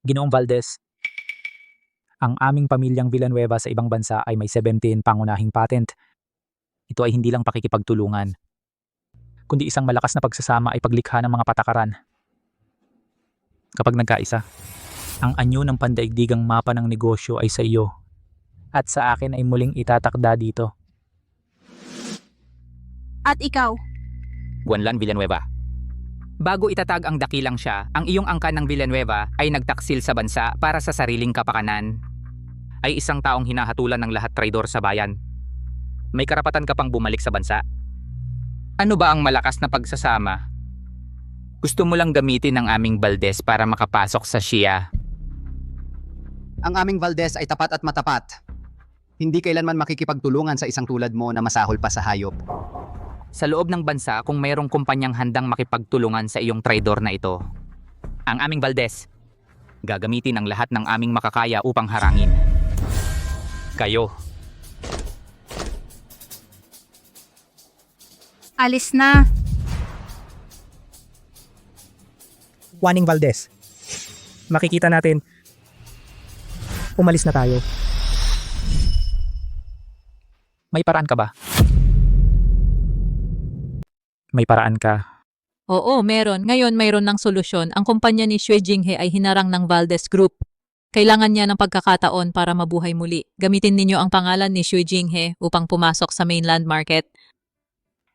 S20: Ginoong Valdez, ang aming pamilyang Villanueva sa ibang bansa ay may 17 pangunahing patent. Ito ay hindi lang pakikipagtulungan, kundi isang malakas na pagsasama ay paglikha ng mga patakaran. Kapag nagkaisa, ang anyo ng pandaigdigang mapa ng negosyo ay sa iyo at sa akin ay muling itatakda dito.
S2: At ikaw?
S1: Guanlan Villanueva. Bago itatag ang dakilang siya, ang iyong angkan ng Villanueva ay nagtaksil sa bansa para sa sariling kapakanan. Ay isang taong hinahatulan ng lahat traidor sa bayan. May karapatan ka pang bumalik sa bansa. Ano ba ang malakas na pagsasama? Gusto mo lang gamitin ang aming Valdez para makapasok sa Shia.
S3: Ang aming Valdez ay tapat at matapat. Hindi kailanman makikipagtulungan sa isang tulad mo na masahol pa sa hayop.
S1: Sa loob ng bansa, kung mayroong kumpanyang handang makipagtulungan sa iyong traidor na ito, ang aming Valdez, gagamitin ang lahat ng aming makakaya upang harangin kayo.
S2: Alis na.
S6: Waning Valdez, makikita natin. Umalis na tayo.
S20: May paraan ka ba? May paraan ka.
S7: Oo, meron. Ngayon mayroon ng solusyon. Ang kumpanya ni Xue Jinghe ay hinarang ng Valdez Group. Kailangan niya ng pagkakataon para mabuhay muli. Gamitin ninyo ang pangalan ni Xue Jinghe upang pumasok sa mainland market.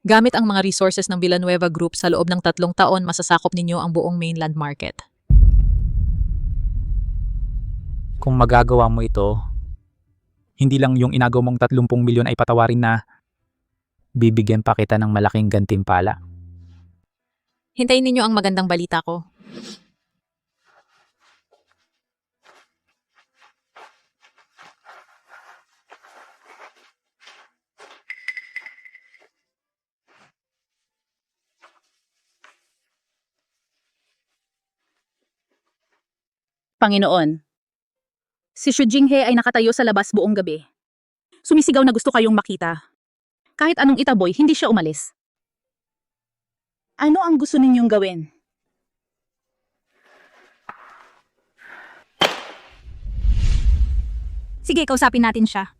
S7: Gamit ang mga resources ng Villanueva Group sa loob ng 3 taon, masasakop ninyo ang buong mainland market.
S20: Kung magagawa mo ito, hindi lang yung inagaw mong 30 milyon ay patawarin na, bibigyan pa kita ng malaking gantimpala.
S7: Hintayin ninyo ang magandang balita ko.
S2: Panginoon, si Xue Jinghe ay nakatayo sa labas buong gabi.
S21: Sumisigaw na gusto kayong makita. Kahit anong itaboy, hindi siya umalis. Ano ang gusto ninyong gawin?
S2: Sige, kausapin natin siya.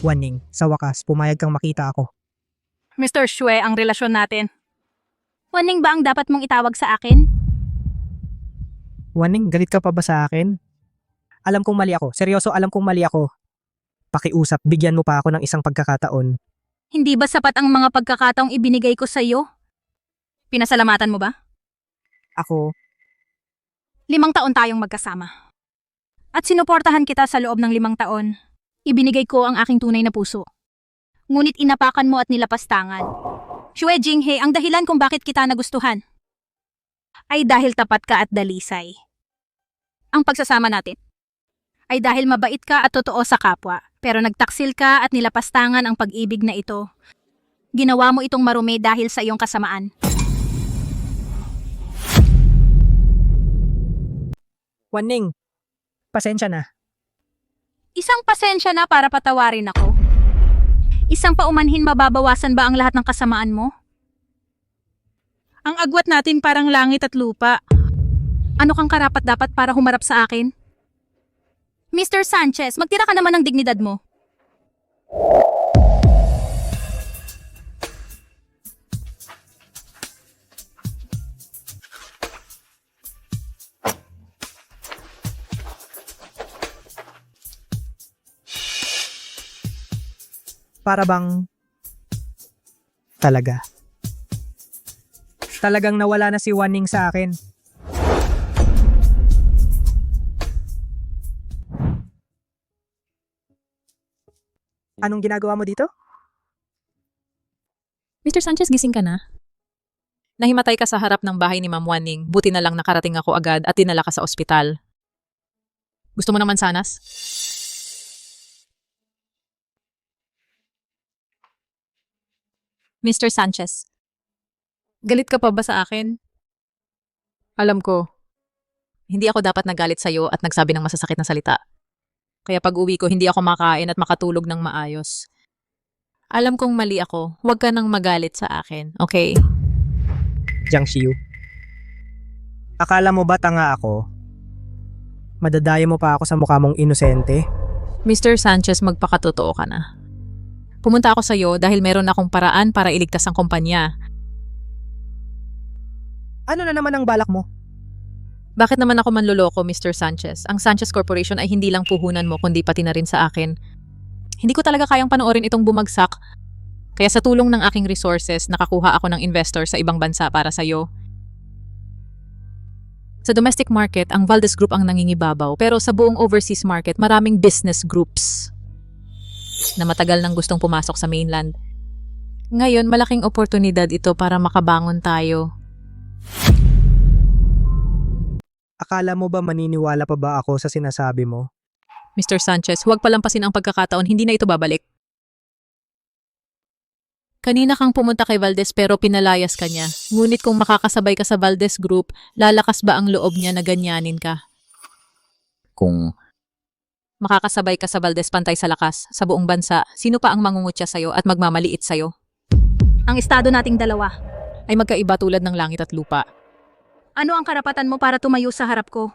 S6: Waning, sa wakas, pumayag kang makita ako.
S2: Mr. Shue, ang relasyon natin. Waning ba ang dapat mong itawag sa akin?
S6: Waning, galit ka pa ba sa akin? Alam kong mali ako. Seryoso, alam kong mali ako. Pakiusap, bigyan mo pa ako ng isang pagkakataon.
S2: Hindi ba sapat ang mga pagkakataong ibinigay ko sa iyo? Pinasalamatan mo ba?
S6: Ako,
S2: 5 taon tayong magkasama. At sinuportahan kita sa loob ng 5 taon. Ibinigay ko ang aking tunay na puso. Ngunit inapakan mo at nilapastangan. Shue Jinghe, ang dahilan kung bakit kita nagustuhan ay dahil tapat ka at dalisay. Ang pagsasama natin ay dahil mabait ka at totoo sa kapwa, pero nagtaksil ka at nilapastangan ang pag-ibig na ito. Ginawa mo itong marumi dahil sa iyong kasamaan.
S6: Waning, pasensya na.
S2: Isang pasensya na para patawarin ako. Isang paumanhin mababawasan ba ang lahat ng kasamaan mo? Ang agwat natin parang langit at lupa. Ano kang karapat-dapat para humarap sa akin? Mr. Sanchez, magtira ka naman ng dignidad mo.
S6: Para bang... Talaga. Talagang nawala na si Waning sa akin. Anong ginagawa mo dito?
S7: Mr. Sanchez, gising ka na? Nahimatay ka sa harap ng bahay ni Ma'am Waning. Buti na lang nakarating ako agad at dinala ka sa ospital. Gusto mo naman sanas? Mr. Sanchez, galit ka pa ba sa akin? Alam ko, hindi ako dapat nagalit sa'yo at nagsabi ng masasakit na salita. Kaya pag uwi ko, hindi ako makain at makatulog ng maayos. Alam kong mali ako. Huwag ka nang magalit sa akin, okay?
S6: Jiang Xiu. Akala mo ba tanga ako? Madadaya mo pa ako sa mukha mong inosente?
S7: Mr. Sanchez, magpakatotoo ka na. Pumunta ako sa'yo dahil meron akong paraan para iligtas ang kumpanya.
S6: Ano na naman ang balak mo?
S7: Bakit naman ako manloloko, Mr. Sanchez? Ang Sanchez Corporation ay hindi lang puhunan mo kundi pati na rin sa akin. Hindi ko talaga kayang panoorin itong bumagsak. Kaya sa tulong ng aking resources, nakakuha ako ng investor sa ibang bansa para sa'yo. Sa domestic market, ang Valdez Group ang nangingibabaw. Pero sa buong overseas market, maraming business groups na matagal nang gustong pumasok sa mainland. Ngayon, malaking oportunidad ito para makabangon tayo.
S6: Akala mo ba maniniwala pa ba ako sa sinasabi mo?
S7: Mr. Sanchez, huwag palampasin ang pagkakataon, hindi na ito babalik. Kanina kang pumunta kay Valdez pero pinalayas ka niya. Ngunit kung makakasabay ka sa Valdez Group, lalakas ba ang loob niya na ganyanin ka?
S20: Kung
S7: Makakasabay ka sa Valdez pantay sa lakas, sa buong bansa, sino pa ang mangungutya sa'yo at magmamaliit sa'yo?
S2: Ang estado nating dalawa.
S7: Ay magkaiba tulad ng langit at lupa.
S2: Ano ang karapatan mo para tumayo sa harap ko?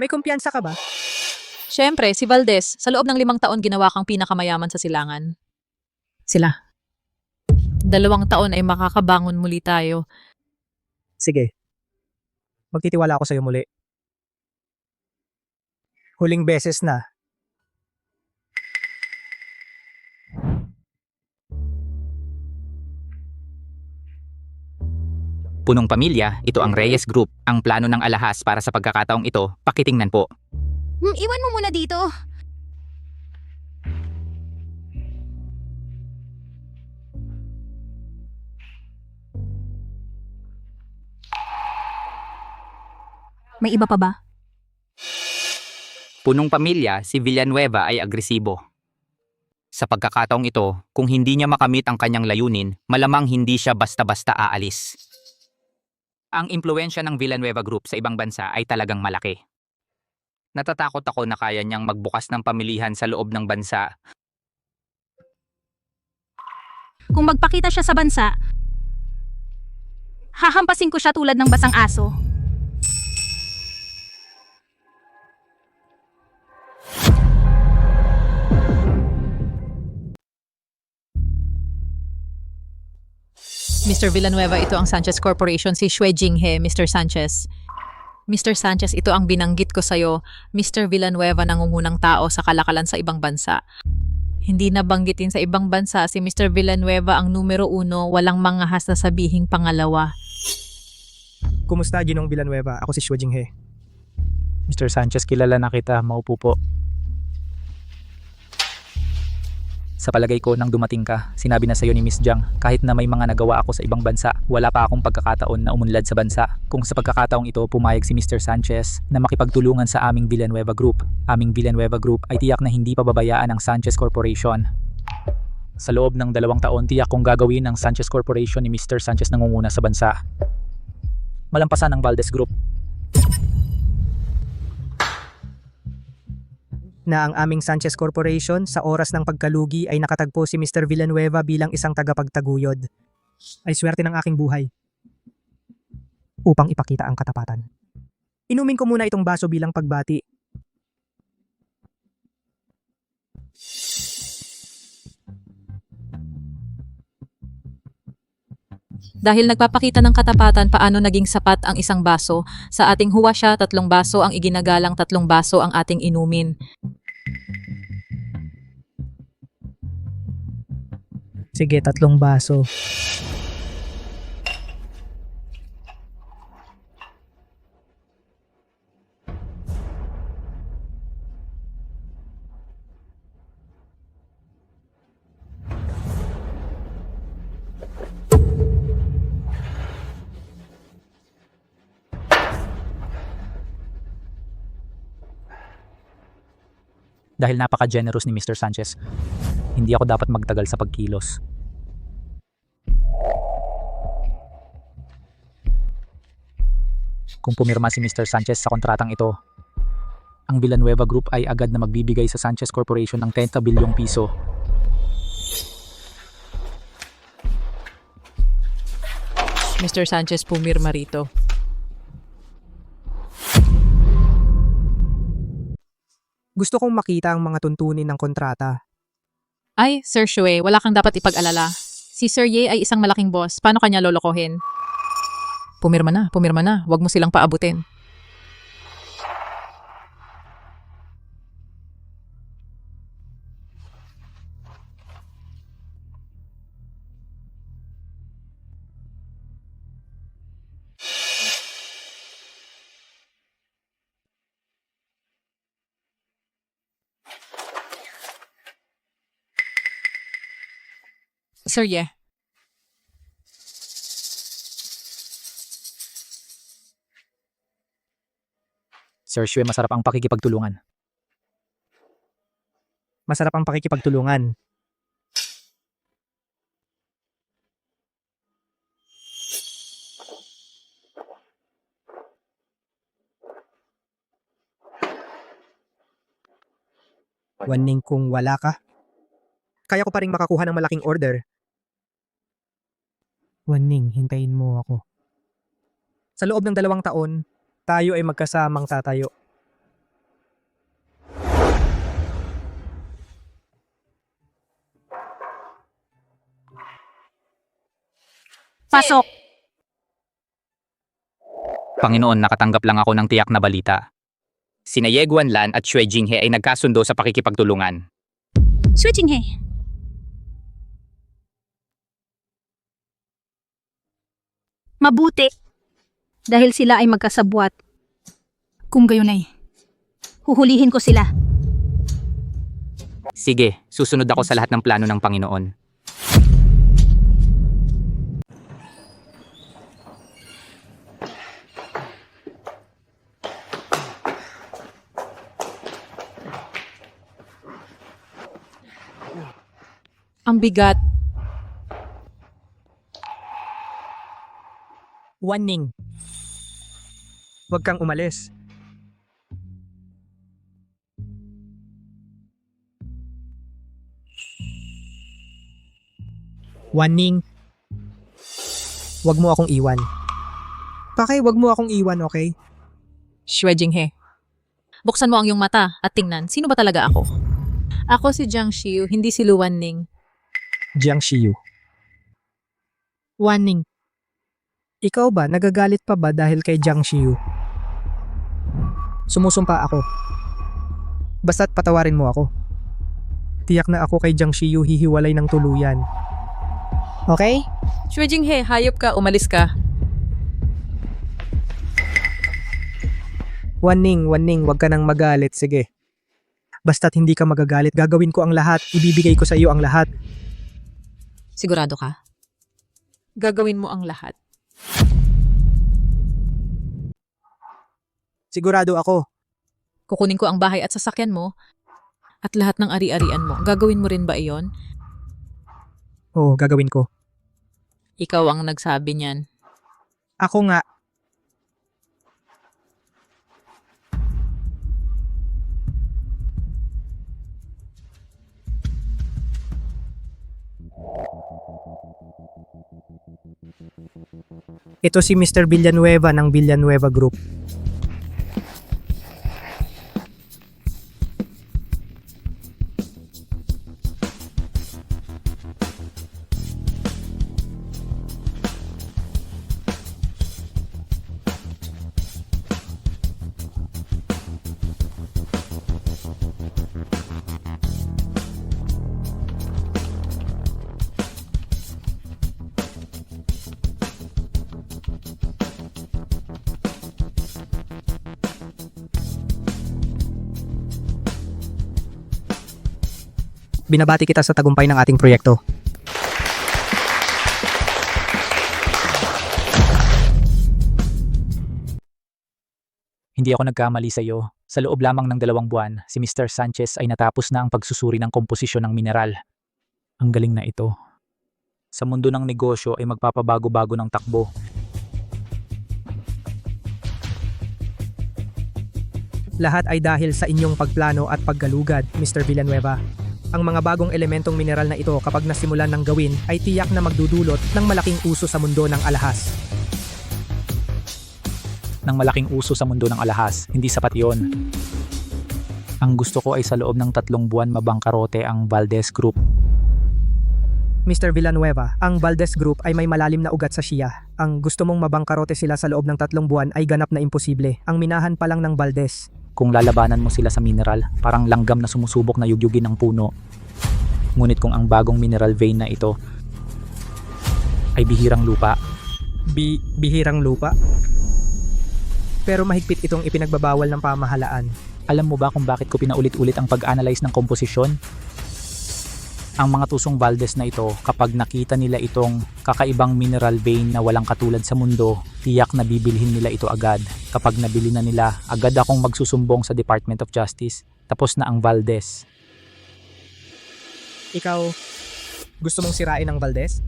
S6: May kumpiyansa ka ba?
S7: Siyempre, si Valdez, sa loob ng 5 taon ginawa kang pinakamayaman sa silangan. Sila. 2 taon ay makakabangon muli tayo.
S6: Sige. Magtitiwala ako sa'yo muli. Huling beses na.
S1: Punong pamilya, ito ang Reyes Group. Ang plano ng alahas para sa pagkakataong ito, pakitingnan po.
S2: Iwan mo muna dito. May iba pa ba?
S1: Punong pamilya, si Villanueva ay agresibo. Sa pagkakataong ito, kung hindi niya makamit ang kanyang layunin, malamang hindi siya basta-basta aalis. Ang impluensya ng Villanueva Group sa ibang bansa ay talagang malaki. Natatakot ako na kaya niyang magbukas ng pamilihan sa loob ng bansa.
S2: Kung magpakita siya sa bansa, hahampasin ko siya tulad ng basang aso.
S7: Mr. Villanueva, ito ang Sanchez Corporation, si Xue Jinghe, Mr. Sanchez. Mr. Sanchez, ito ang binanggit ko sa'yo. Mr. Villanueva, nangungunang tao sa kalakalan sa ibang bansa. Hindi nabanggitin sa ibang bansa si Mr. Villanueva ang numero 1, walang mga hasasabihing pangalawa.
S6: Kumusta, Ginong Villanueva? Ako si Xue Jinghe.
S20: Mr. Sanchez, kilala na kita. Maupo po. Sa palagay ko, nang dumating ka, sinabi na sa'yo ni Miss Jiang, kahit na may mga nagawa ako sa ibang bansa, wala pa akong pagkakataon na umunlad sa bansa. Kung sa pagkakataong ito, pumayag si Mr. Sanchez na makipagtulungan sa aming Villanueva Group. Aming Villanueva Group ay tiyak na hindi pababayaan ang Sanchez Corporation. Sa loob ng 2 taon, tiyak kong gagawin ng Sanchez Corporation ni Mr. Sanchez nangunguna sa bansa. Malampasan ang Valdez Group.
S6: Na ang aming Sanchez Corporation sa oras ng pagkalugi ay nakatagpo si Mr. Villanueva bilang isang tagapagtaguyod. Ay swerte ng aking buhay. Upang ipakita ang katapatan. Inumin ko muna itong baso bilang pagbati.
S7: Dahil nagpapakita ng katapatan paano naging sapat ang isang baso, sa ating huwasya 3 baso ang iginagalang 3 baso ang ating inumin.
S6: Sige, 3 baso.
S20: Dahil napaka-generous ni Mr. Sanchez, hindi ako dapat magtagal sa pagkilos. Kung pumirma si Mr. Sanchez sa kontratang ito, ang Villanueva Group ay agad na magbibigay sa Sanchez Corporation ng 30 bilyong piso.
S7: Mr. Sanchez, pumirma rito.
S6: Gusto kong makita ang mga tuntunin ng kontrata.
S7: Ay, Sir Xue, wala kang dapat ipag-alala. Si Sir Ye ay isang malaking boss. Paano kanya lolokohin? Pumirma na, pumirma na. Huwag mo silang paabutin. Sir Ye.
S20: Sir Xue, masarap ang pakikipagtulungan.
S6: Masarap ang pakikipagtulungan. Waning kung wala ka, kaya ko pa rin makakuha ng malaking order. Waning, hintayin mo ako. Sa loob ng 2 taon, tayo ay magkasamang tatayo.
S2: Pasok!
S1: Panginoon, nakatanggap lang ako ng tiyak na balita. Sina Ye Guanlan at Xue Jinghe ay nagkasundo sa pakikipagtulungan.
S2: Xue Jinghe. Mabuti. Dahil sila ay magkasabwat. Kung gayon ay, huhulihin ko sila.
S1: Sige, susunod ako sa lahat ng plano ng Panginoon.
S7: Ang bigat.
S6: Warning. Huwag kang umalis. Warning. Huwag mo akong iwan. Huwag mo akong iwan, okay?
S7: Shwe Jinghe. Buksan mo ang iyong mata at tingnan, sino ba talaga ako? Ako si Jiang Xiu, hindi si Lu Wanning.
S6: Jiang Xiu. Warning. Ikaw ba, nagagalit pa ba dahil kay Jiang Xiu? Sumusumpa ako. Basta't patawarin mo ako. Tiyak na ako kay Jiang Xiu hihiwalay ng tuluyan. Okay?
S7: Shwe Jinghe, hayop ka, umalis ka.
S6: Warning, huwag ka nang magalit, sige. Basta't hindi ka magagalit, gagawin ko ang lahat, ibibigay ko sa iyo ang lahat.
S7: Sigurado ka? Gagawin mo ang lahat.
S6: Sigurado ako.
S7: Kukunin ko ang bahay at sasakyan mo at lahat ng ari-arian mo. Gagawin mo rin ba iyon?
S6: Oo, gagawin ko.
S7: Ikaw ang nagsabi niyan.
S6: Ako nga. Ito si Mr. Villanueva ng Villanueva Group. Binabati kita sa tagumpay ng ating proyekto.
S20: Hindi ako nagkamali sa iyo. Sa loob lamang ng 2 buwan, si Mr. Sanchez ay natapos na ang pagsusuri ng komposisyon ng mineral. Ang galing na ito. Sa mundo ng negosyo ay magpapabago-bago ng takbo.
S6: Lahat ay dahil sa inyong pagplano at paggalugad, Mr. Villanueva. Ang mga bagong elementong mineral na ito kapag nasimulan ng gawin ay tiyak na magdudulot ng malaking uso sa mundo ng alahas.
S20: Ng malaking uso sa mundo ng alahas, hindi sapat yon. Ang gusto ko ay sa loob ng 3 buwan mabangkarote ang Valdez Group.
S6: Mr. Villanueva, ang Valdez Group ay may malalim na ugat sa Shia. Ang gusto mong mabangkarote sila sa loob ng 3 buwan ay ganap na imposible. Ang minahan pa lang ng Valdez.
S20: Kung lalabanan mo sila sa mineral, parang langgam na sumusubok na yugyugin ng puno. Ngunit kung ang bagong mineral vein na ito ay bihirang lupa.
S6: Bihirang lupa? Pero mahigpit itong ipinagbabawal ng pamahalaan.
S20: Alam mo ba kung bakit ko pinaulit-ulit ang pag-analyze ng komposisyon? Ang mga tusong Valdez na ito, kapag nakita nila itong kakaibang mineral vein na walang katulad sa mundo, tiyak na bibilhin nila ito agad. Kapag nabili na nila, agad akong magsusumbong sa Department of Justice. Tapos na ang Valdez.
S6: Ikaw, gusto mong sirain ang Valdez?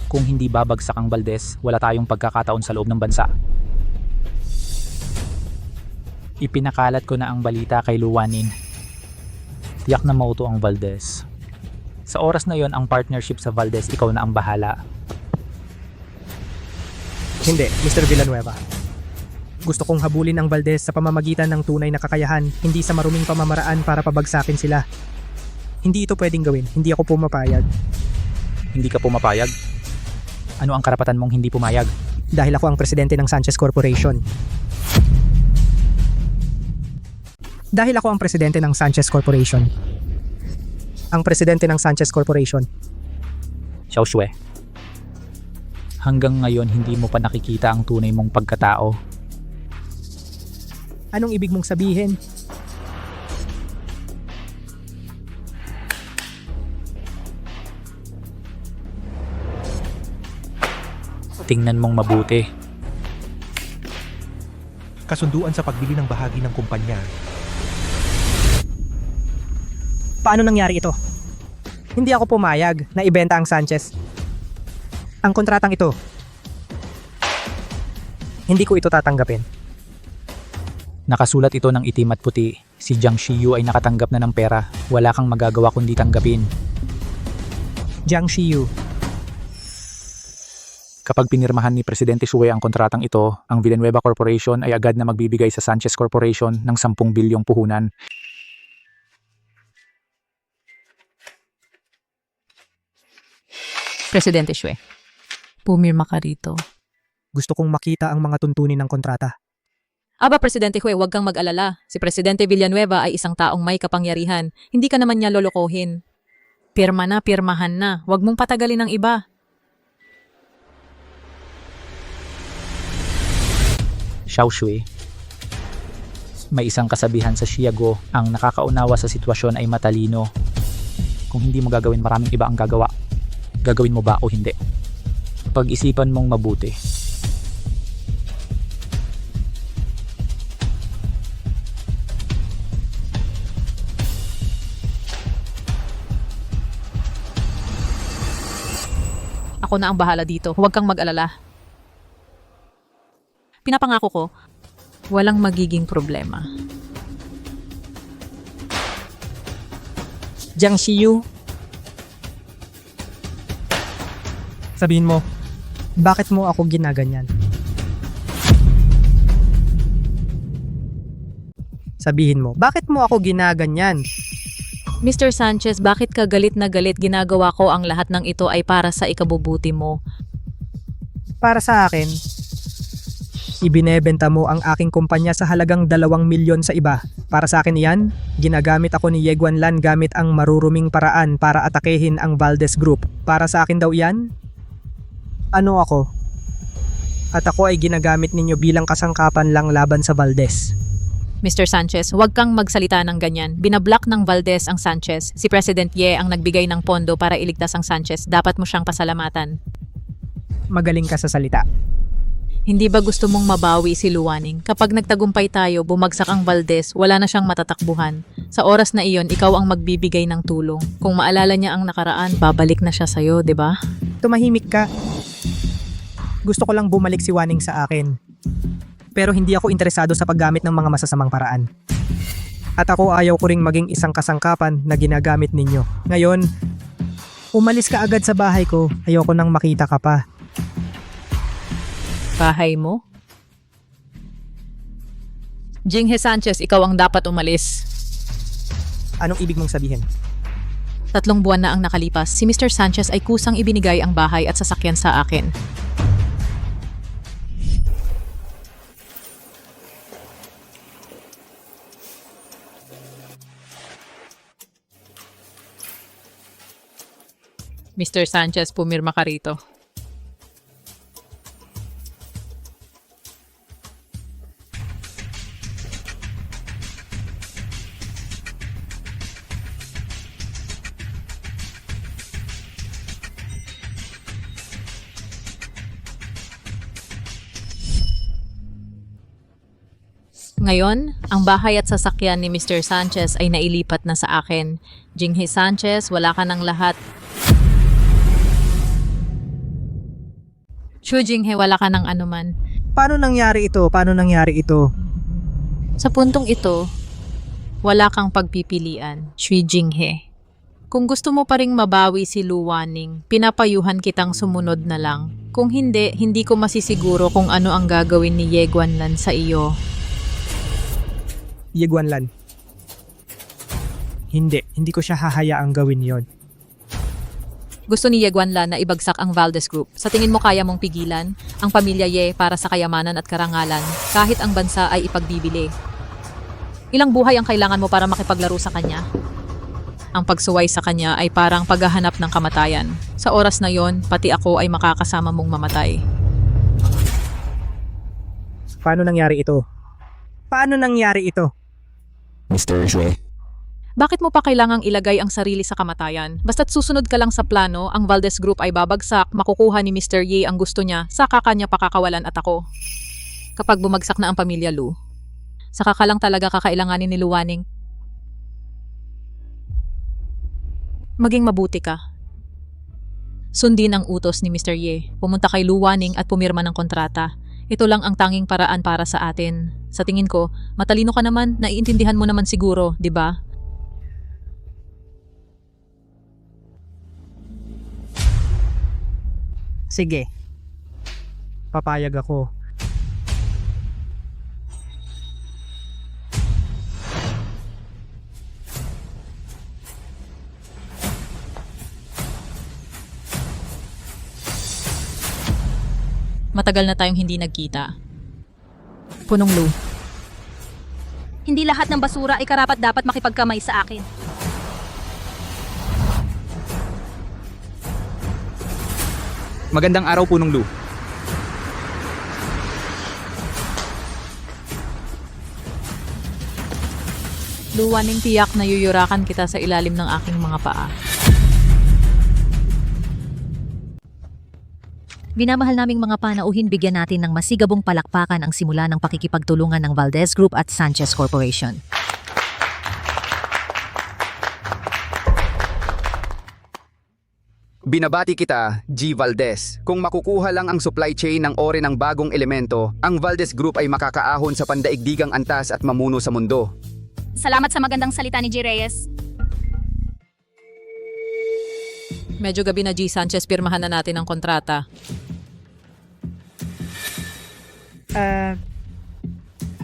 S20: Kung hindi babagsak ang Valdez, wala tayong pagkakataon sa loob ng bansa. Ipinakalat ko na ang balita kay Luwanin. Tiyak na mauto ang Valdez. Sa oras na yon, ang partnership sa Valdez, ikaw na ang bahala.
S6: Hindi, Mr. Villanueva. Gusto kong habulin ang Valdez sa pamamagitan ng tunay na kakayahan, hindi sa maruming pamamaraan para pabagsakin sila. Hindi ito pwedeng gawin, hindi ako pumapayag.
S20: Hindi ka pumapayag? Ano ang karapatan mong hindi pumayag?
S6: Dahil ako ang presidente ng Sanchez Corporation. Dahil ako ang presidente ng Sanchez Corporation. Ang presidente ng Sanchez Corporation.
S20: Xiao Xue. Hanggang ngayon hindi mo pa nakikita ang tunay mong pagkatao.
S6: Anong ibig mong sabihin?
S20: Tingnan mong mabuti.
S10: Kasunduan sa pagbili ng bahagi ng kumpanya.
S6: Paano nangyari ito? Hindi ako pumayag na ibenta ang Sanchez. Ang kontratang ito, hindi ko ito tatanggapin.
S20: Nakasulat ito ng itim at puti. Si Jiang Xiyu ay nakatanggap na ng pera. Wala kang magagawa kundi tanggapin.
S6: Jiang Xiyu.
S20: Kapag pinirmahan ni Presidente Shue ang kontratang ito, ang Villanueva Corporation ay agad na magbibigay sa Sanchez Corporation ng 10 bilyong puhunan.
S7: Presidente Shue, pumirma ka rito.
S6: Gusto kong makita ang mga tuntunin ng kontrata.
S7: Aba, Presidente Shue, huwag kang mag-alala. Si Presidente Villanueva ay isang taong may kapangyarihan. Hindi ka naman niya lolokohin. Pirma na, pirmahan na. Huwag mong patagalin ng iba.
S20: Xiao Shui. May isang kasabihan sa Xiago, ang nakakaunawa sa sitwasyon ay matalino. Kung hindi mo gagawin, maraming iba ang gagawa. Gagawin mo ba o hindi? Pag-isipan mong mabuti.
S7: Ako na ang bahala dito. Huwag kang mag-alala. Pinapangako ko, walang magiging problema.
S6: Jiang Xiyu. Sabihin mo, bakit mo ako ginaganyan? Sabihin mo, bakit mo ako ginaganyan?
S7: Mr. Sanchez, bakit ka galit na galit? Ginagawa ko ang lahat ng ito ay para sa ikabubuti mo.
S6: Para sa akin, ibinebenta mo ang aking kumpanya sa halagang 2 milyon sa iba. Para sa akin yan, ginagamit ako ni Ye Guanlan gamit ang maruruming paraan para atakehin ang Valdez Group. Para sa akin daw yan? Ano ako? At ako ay ginagamit ninyo bilang kasangkapan lang laban sa Valdez.
S7: Mr. Sanchez, huwag kang magsalita ng ganyan. Binablock ng Valdez ang Sanchez. Si President Ye ang nagbigay ng pondo para iligtas ang Sanchez. Dapat mo siyang pasalamatan.
S6: Magaling ka sa salita.
S7: Hindi ba gusto mong mabawi si Luwaning? Kapag nagtagumpay tayo, bumagsak ang Valdez, wala na siyang matatakbuhan. Sa oras na iyon, ikaw ang magbibigay ng tulong. Kung maalala niya ang nakaraan, babalik na siya sa'yo, di ba?
S6: Tumahimik ka. Gusto ko lang bumalik si Waning sa akin. Pero hindi ako interesado sa paggamit ng mga masasamang paraan. At ako ayaw ko ring maging isang kasangkapan na ginagamit ninyo. Ngayon, umalis ka agad sa bahay ko. Ayoko nang makita ka pa.
S7: Bahay mo? Jinghe Sanchez, ikaw ang dapat umalis.
S6: Anong ibig mong sabihin?
S7: 3 buwan na ang nakalipas, si Mr. Sanchez ay kusang ibinigay ang bahay at sasakyan sa akin. Mr. Sanchez, pumirma ka rito. Ngayon, ang bahay at sasakyan ni Mr. Sanchez ay nailipat na sa akin. Jinghe Sanchez, wala ka ng lahat. Shu Jinghe, wala ka ng anuman.
S6: Paano nangyari ito? Paano nangyari ito?
S7: Sa puntong ito, wala kang pagpipilian, Shu Jinghe. Kung gusto mo pa ring mabawi si Lu Waning, pinapayuhan kitang sumunod na lang. Kung hindi, hindi ko masisiguro kung ano ang gagawin ni Ye Guanlan sa iyo.
S6: Ye Guanlan. Hindi ko siya hahayaang gawin yon.
S7: Gusto ni Ye Guanlan na ibagsak ang Valdez Group. Sa tingin mo kaya mong pigilan ang pamilya Ye para sa kayamanan at karangalan kahit ang bansa ay ipagbibili? Ilang buhay ang kailangan mo para makipaglaro sa kanya? Ang pagsuway sa kanya ay parang paghahanap ng kamatayan. Sa oras na yon, pati ako ay makakasama mong mamatay.
S6: Paano nangyari ito? Paano nangyari ito?
S20: Mr. Shue.
S7: Bakit mo pa kailangang ilagay ang sarili sa kamatayan? Basta't susunod ka lang sa plano, ang Valdez Group ay babagsak, makukuha ni Mr. Ye ang gusto niya, saka kanya pakakawalan at ako. Kapag bumagsak na ang pamilya Lu, saka ka lang talaga kakailanganin ni Lu Waning. Maging mabuti ka. Sundin ang utos ni Mr. Ye. Pumunta kay Luwaning at pumirma ng kontrata. Ito lang ang tanging paraan para sa atin. Sa tingin ko, matalino ka naman, naiintindihan mo naman siguro, di ba?
S6: Sige. Papayag ako.
S7: Matagal na tayong hindi nagkita. Punong Lu.
S2: Hindi lahat ng basura ay karapat dapat makipagkamay sa akin.
S1: Magandang araw, Punong Lu.
S7: Luwaning tiyak na yuyurakan kita sa ilalim ng aking mga paa.
S11: Minamahal naming mga panauhin, bigyan natin ng masigabong palakpakan ang simula ng pakikipagtulungan ng Valdez Group at Sanchez Corporation.
S16: Binabati kita, G. Valdez. Kung makukuha lang ang supply chain ng ore ng bagong elemento, ang Valdez Group ay makakaahon sa pandaigdigang antas at mamuno sa mundo.
S2: Salamat sa magandang salita ni G. Reyes.
S7: Medyo gabi na, G. Sanchez, pirmahan na natin ang kontrata.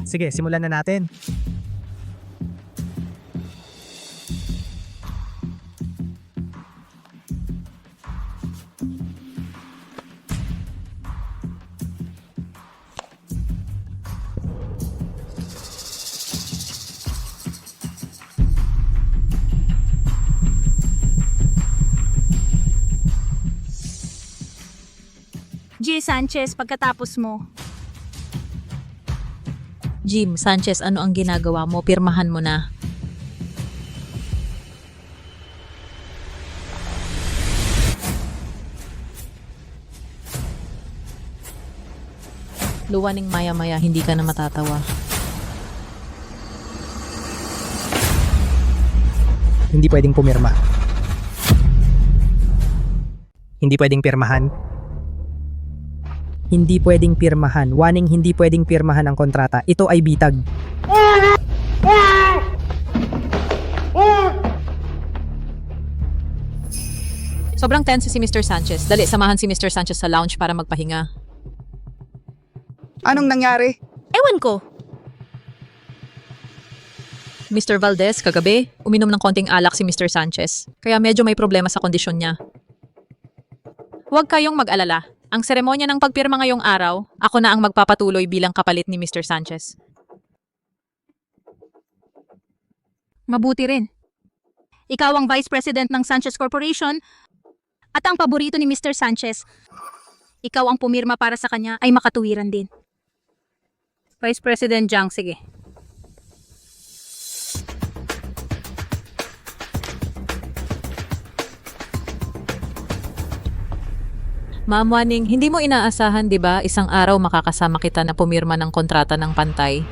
S6: Sige, simulan na natin.
S2: G. Sanchez, pagkatapos mo.
S7: Jim, Sanchez, ano ang ginagawa mo? Pirmahan mo na. Luwaning maya-maya, hindi ka na matatawa.
S6: Hindi pwedeng pumirma. Hindi pwedeng pirmahan. Hindi pwedeng pirmahan. Waning hindi pwedeng pirmahan ang kontrata. Ito ay bitag.
S7: Sobrang tense si Mr. Sanchez. Dali, samahan si Mr. Sanchez sa lounge para magpahinga.
S16: Anong nangyari?
S2: Ewan ko.
S7: Mr. Valdez, kagabi, uminom ng konting alak si Mr. Sanchez. Kaya medyo may problema sa kondisyon niya. Huwag kayong mag-alala. Ang seremonya ng pagpirma ngayong araw, ako na ang magpapatuloy bilang kapalit ni Mr. Sanchez.
S2: Mabuti rin. Ikaw ang Vice President ng Sanchez Corporation at ang paborito ni Mr. Sanchez. Ikaw ang pumirma para sa kanya ay makatuwiran din. Vice President Jiang, sige.
S7: Ma'am Waning, hindi mo inaasahan, di ba, isang araw makakasama kita na pumirma ng kontrata ng pantay?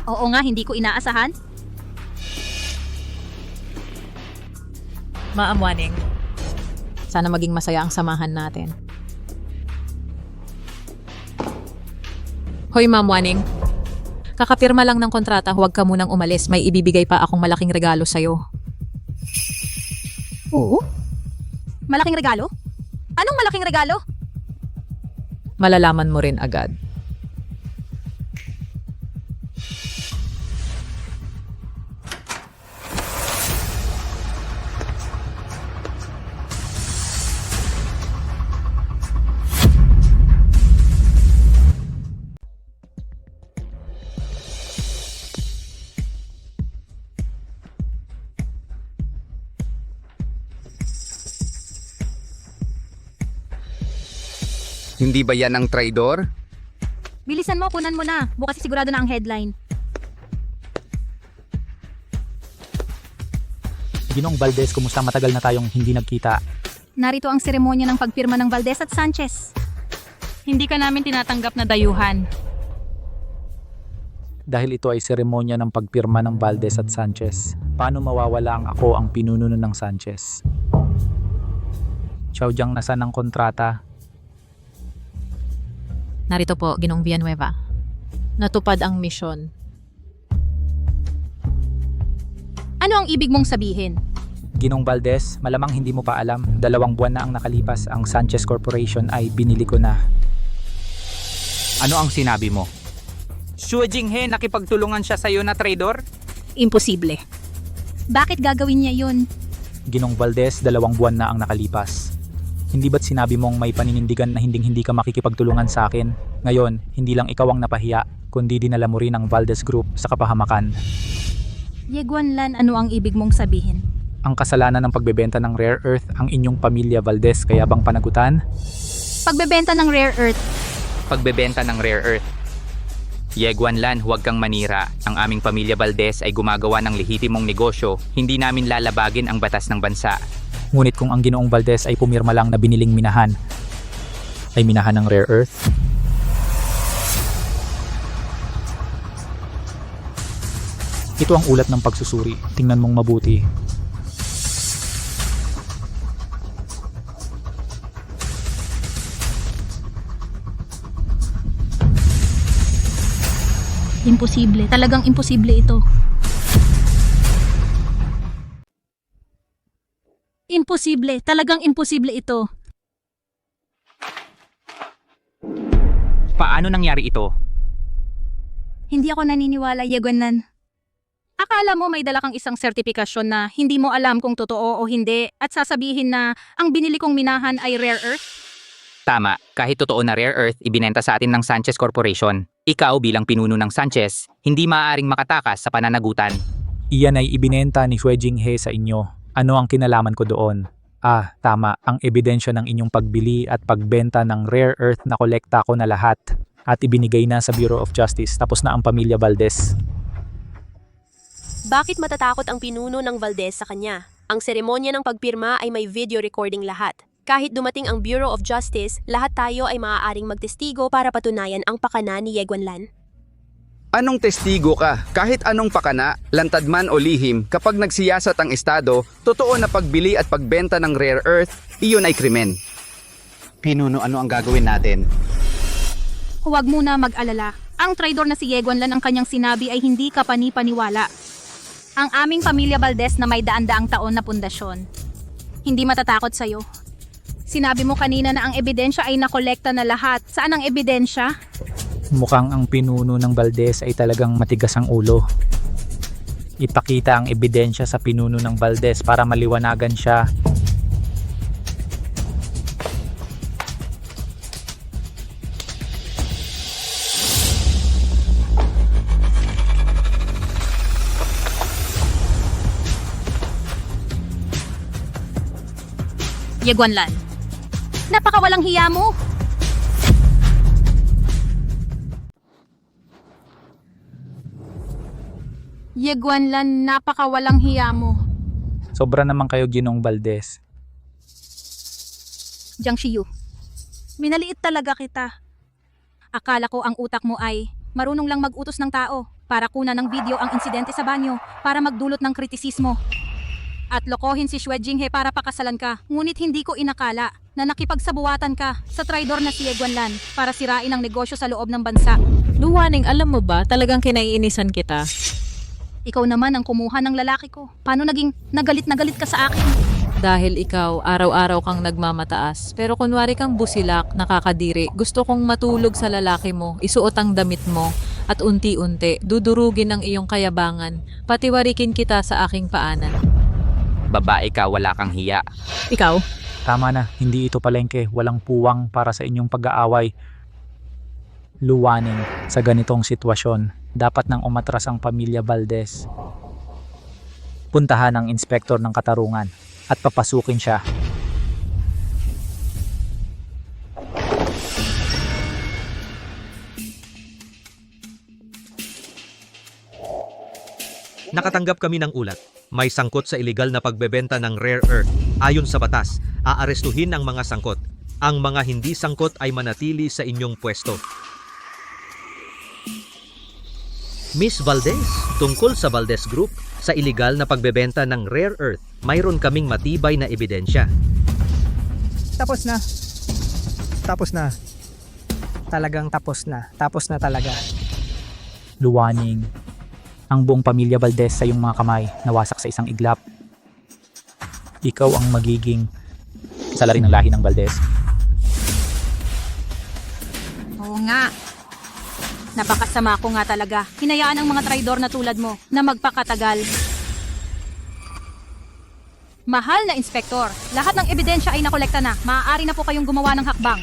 S2: Oo nga, hindi ko inaasahan.
S7: Ma'am Waning, sana maging masaya ang samahan natin. Hoy Ma'am Waning, kakapirma lang ng kontrata, huwag ka munang umalis. May ibibigay pa akong malaking regalo sa'yo.
S2: Oo? Malaking regalo? Anong malaking regalo?
S7: Malalaman mo rin agad.
S16: Hindi ba yan ang traidor?
S2: Bilisan mo, kunan mo na. Bukas sigurado na ang headline.
S20: Ginoong Valdez, kumusta? Matagal na tayong hindi nagkita.
S2: Narito ang seremonya ng pagpirma ng Valdez at Sanchez. Hindi ka namin tinatanggap na dayuhan.
S20: Dahil ito ay seremonya ng pagpirma ng Valdez at Sanchez. Paano mawawala ang ako ang pinuno ng Sanchez? Xiaojiang nasa ng kontrata.
S7: Narito po, Ginoong Villanueva. Natupad ang misyon.
S2: Ano ang ibig mong sabihin?
S20: Ginong Valdez, malamang hindi mo pa alam, 2 buwan na ang nakalipas, ang Sanchez Corporation ay binili ko na.
S1: Ano ang sinabi mo? Xue Jinghe, nakipagtulungan siya sa'yo na trader?
S2: Imposible. Bakit gagawin niya yun?
S20: Ginong Valdez, 2 buwan na ang nakalipas. Hindi ba't sinabi mong may paninindigan na hindi ka makikipagtulungan sa akin? Ngayon, hindi lang ikaw ang napahiya, kundi dinala mo rin ang Valdez Group sa kapahamakan.
S2: Ye Guanlan, ano ang ibig mong sabihin?
S20: Ang kasalanan ng pagbebenta ng rare earth ang inyong pamilya Valdez, kaya bang panagutan?
S2: Pagbebenta ng rare earth.
S1: Pagbebenta ng rare earth. Ye Guanlan, huwag kang manira. Ang aming pamilya Valdez ay gumagawa ng lehitimong negosyo. Hindi namin lalabagin ang batas ng bansa.
S20: Ngunit kung ang Ginoong Valdez ay pumirma lang na biniling minahan, ay minahan ng rare earth? Ito ang ulat ng pagsusuri. Tingnan mong mabuti.
S2: Imposible. Talagang imposible ito. Imposible. Talagang imposible ito.
S1: Paano nangyari ito?
S2: Hindi ako naniniwala, Ye Guanlan. Akala mo may dala kang isang sertipikasyon na hindi mo alam kung totoo o hindi at sasabihin na ang binili kong minahan ay rare earth?
S1: Tama, kahit totoo na rare earth, ibinenta sa atin ng Sanchez Corporation. Ikaw bilang pinuno ng Sanchez, hindi maaaring makatakas sa pananagutan.
S20: Iyan ay ibinenta ni Xue Jinghe sa inyo. Ano ang kinalaman ko doon? Tama, ang ebidensya ng inyong pagbili at pagbenta ng rare earth na kolekta ko na lahat at ibinigay na sa Bureau of Justice, tapos na ang pamilya Valdez.
S13: Bakit matatakot ang pinuno ng Valdez sa kanya? Ang seremonya ng pagpirma ay may video recording lahat. Kahit dumating ang Bureau of Justice, lahat tayo ay maaaring magtestigo para patunayan ang pakana ni Ye Guanlan.
S16: Anong testigo ka? Kahit anong pakana, lantad man o lihim, kapag nagsiyasat ang Estado, totoo na pagbili at pagbenta ng rare earth, iyon ay krimen.
S3: Pinuno, ano ang gagawin natin?
S2: Huwag muna mag-alala. Ang traidor na si Ye Guanlan ang kanyang sinabi ay hindi kapani-paniwala. Ang aming pamilya Valdez na may daan-daang taon na pundasyon. Hindi matatakot sa'yo. Sinabi mo kanina na ang ebidensya ay nakolekta na lahat. Saan ang ebidensya?
S20: Mukhang ang pinuno ng Valdez ay talagang matigas ang ulo. Ipakita ang ebidensya sa pinuno ng Valdez para maliwanagan siya.
S2: Ye Guanlan, napakawalang hiya mo! Ye Guanlan, napakawalang hiya mo.
S20: Sobra naman kayo, Ginong Valdez.
S2: Jiang Shiyu, minaliit talaga kita. Akala ko ang utak mo ay marunong lang mag-utos ng tao para kunan ng video ang insidente sa banyo para magdulot ng kritisismo. At lokohin si Xue Jinghe para pakasalan ka. Ngunit hindi ko inakala na nakipagsabuatan ka sa traidor na si Ye Guanlan para sirain ang negosyo sa loob ng bansa.
S7: Luwaning, alam mo ba, talagang kinaiinisan kita.
S2: Ikaw naman ang kumuha ng lalaki ko. Paano naging nagalit ka sa akin?
S7: Dahil ikaw, araw-araw kang nagmamataas. Pero kunwari kang busilak, nakakadiri. Gusto kong matulog sa lalaki mo, isuot ang damit mo, at unti-unti, dudurugin ang iyong kayabangan. Patiwarikin kita sa aking paanan.
S1: Babae ka, wala kang hiya.
S7: Ikaw?
S20: Tama na, hindi ito palengke. Walang puwang para sa inyong pag-aaway. Luwaning, sa ganitong sitwasyon, dapat nang umatras ang pamilya Valdez. Puntahan ang inspektor ng katarungan at papasukin siya.
S22: Nakatanggap kami ng ulat. May sangkot sa iligal na pagbebenta ng rare earth. Ayon sa batas, aarestuhin ang mga sangkot. Ang mga hindi sangkot ay manatili sa inyong pwesto. Miss Valdez, tungkol sa Valdez Group, sa iligal na pagbebenta ng rare earth, mayroon kaming matibay na ebidensya.
S6: Tapos na. Tapos na. Talagang tapos na. Tapos na talaga.
S20: Luwaning. Ang buong pamilya Valdez sa iyong mga kamay nawasak sa isang iglap. Ikaw ang magiging salarin ng lahi ng Valdez.
S2: Oo nga. Napakasama ko nga talaga. Hinayaan ang mga traidor na tulad mo na magpakatagal. Mahal na inspektor, lahat ng ebidensya ay nakolekta na. Maaari na po kayong gumawa ng hakbang.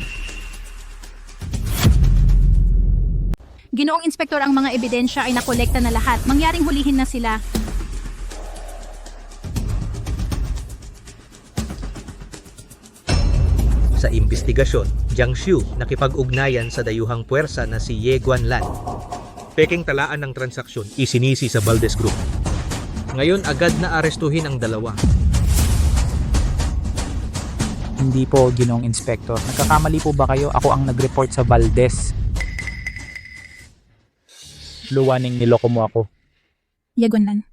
S2: Ginoong inspektor, ang mga ebidensya ay nakolekta na lahat. Mangyaring hulihin na sila.
S22: Sa investigasyon, Jiang Xiu nakipag-ugnayan sa dayuhang puwersa na si Ye Guanlan. Peking talaan ng transaksyon, isinisi sa Valdez Group. Ngayon agad na arestuhin ang dalawa.
S20: Hindi po, Ginoong Inspektor. Nagkakamali po ba kayo? Ako ang nag-report sa Valdez. Luwaning, niloko mo ako.
S2: Yagunlan.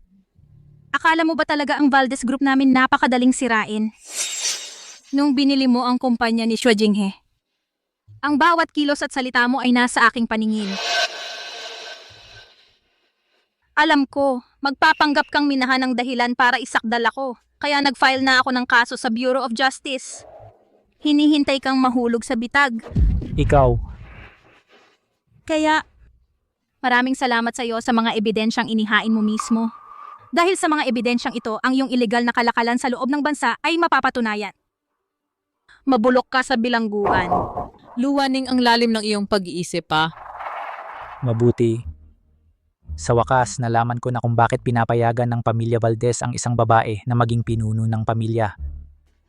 S2: Akala mo ba talaga ang Valdez Group namin napakadaling sirain? Nung binili mo ang kumpanya ni Xue Jinghe, ang bawat kilos at salita mo ay nasa aking paningin. Alam ko, magpapanggap kang minahan ng dahilan para isakdal ako, kaya nag-file na ako ng kaso sa Bureau of Justice. Hinihintay kang mahulog sa bitag.
S20: Ikaw.
S2: Kaya, maraming salamat sa iyo sa mga ebidensyang inihain mo mismo. Dahil sa mga ebidensyang ito, ang iyong illegal na kalakalan sa loob ng bansa ay mapapatunayan. Mabulok ka sa bilangguan.
S7: Luwaning, ang lalim ng iyong pag-iisip pa.
S20: Mabuti. Sa wakas, nalaman ko na kung bakit pinapayagan ng pamilya Valdez ang isang babae na maging pinuno ng pamilya.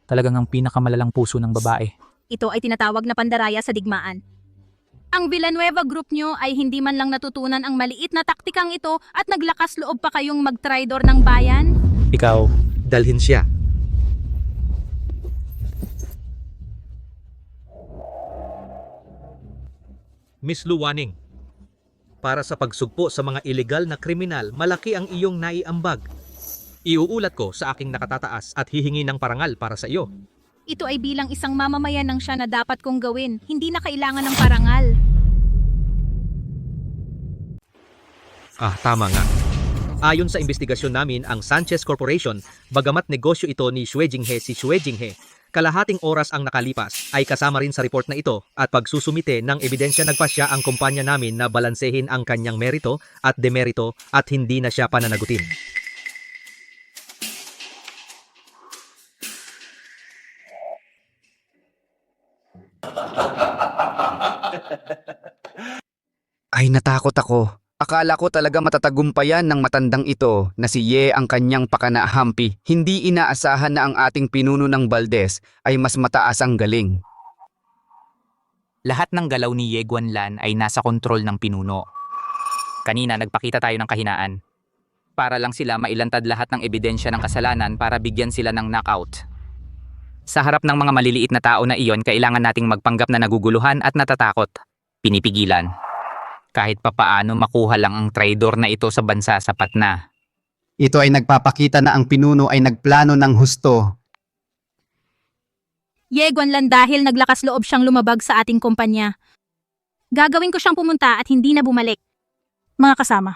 S20: Talagang ang pinakamalalang puso ng babae.
S2: Ito ay tinatawag na pandaraya sa digmaan. Ang Villanueva Group nyo ay hindi man lang natutunan ang maliit na taktikang ito at naglakas loob pa kayong mag-traidor ng bayan?
S20: Ikaw.
S22: Dalhin siya. Miss Luwaning, para sa pagsugpo sa mga ilegal na kriminal, malaki ang iyong naiambag. Iuulat ko sa aking nakatataas at hihingi ng parangal para sa iyo.
S2: Ito ay bilang isang mamamayan ng siya na dapat kong gawin. Hindi na kailangan ng parangal.
S22: Tama nga. Ayon sa investigasyon namin, ang Sanchez Corporation, bagamat negosyo ito ni Xue Jinghe si Xue Jinghe, kalahating oras ang nakalipas ay kasama rin sa report na ito at pagsusumite ng ebidensya nagpasya ang kumpanya namin na balansehin ang kanyang merito at demerito at hindi na siya pananagutin.
S16: Ay, natakot ako. Akala ko talaga matatagumpayan ng matandang ito na si Ye ang kanyang pakanahampi. Hindi inaasahan na ang ating pinuno ng Valdez ay mas mataas ang galing.
S1: Lahat ng galaw ni Ye Guanlan ay nasa kontrol ng pinuno. Kanina nagpakita tayo ng kahinaan. Para lang sila mailantad lahat ng ebidensya ng kasalanan para bigyan sila ng knockout. Sa harap ng mga maliliit na tao na iyon, kailangan nating magpanggap na naguguluhan at natatakot. Pinipigilan. Kahit papaano makuha lang ang traidor na ito sa bansa, sapat na.
S3: Ito ay nagpapakita na ang pinuno ay nagplano ng husto.
S2: Ye Guanlan, dahil naglakas loob siyang lumabag sa ating kumpanya. Gagawin ko siyang pumunta at hindi na bumalik. Mga kasama.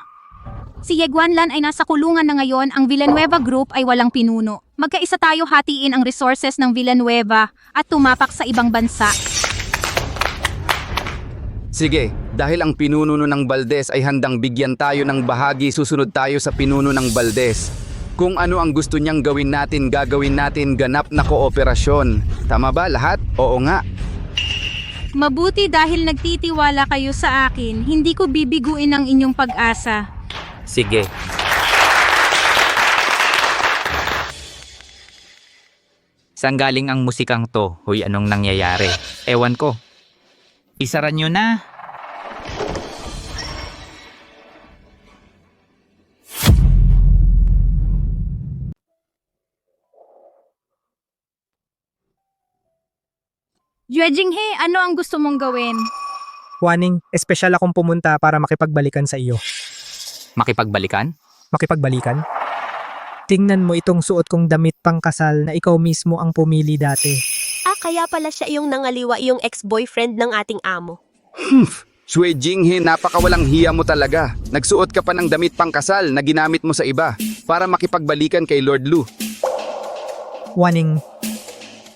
S2: Si Ye Guanlan ay nasa kulungan na ngayon, ang Villanueva Group ay walang pinuno. Magkaisa tayo hatiin ang resources ng Villanueva at tumapak sa ibang bansa.
S16: Sige, dahil ang pinuno ng Valdez ay handang bigyan tayo ng bahagi, susunod tayo sa pinuno ng Valdez. Kung ano ang gusto niyang gawin natin, gagawin natin, ganap na kooperasyon. Tama ba lahat? Oo nga.
S2: Mabuti dahil nagtitiwala kayo sa akin, hindi ko bibiguin ang inyong pag-asa.
S1: Sige. Saan galing ang musikang to? Hoy, anong nangyayari? Ewan ko. Isara nyo na.
S2: Xue Jinghe, ano ang gusto mong gawin?
S6: Waning, espesyal akong pumunta para makipagbalikan sa iyo.
S1: Makipagbalikan?
S6: Makipagbalikan? Tingnan mo itong suot kong damit pangkasal na ikaw mismo ang pumili dati.
S13: Kaya pala siya yung nangaliwa yung ex-boyfriend ng ating amo.
S16: Shue Jinghe, napakawalang hiya mo talaga. Nagsuot ka pa ng damit pangkasal na ginamit mo sa iba para makipagbalikan kay Lord Lu.
S6: Waning,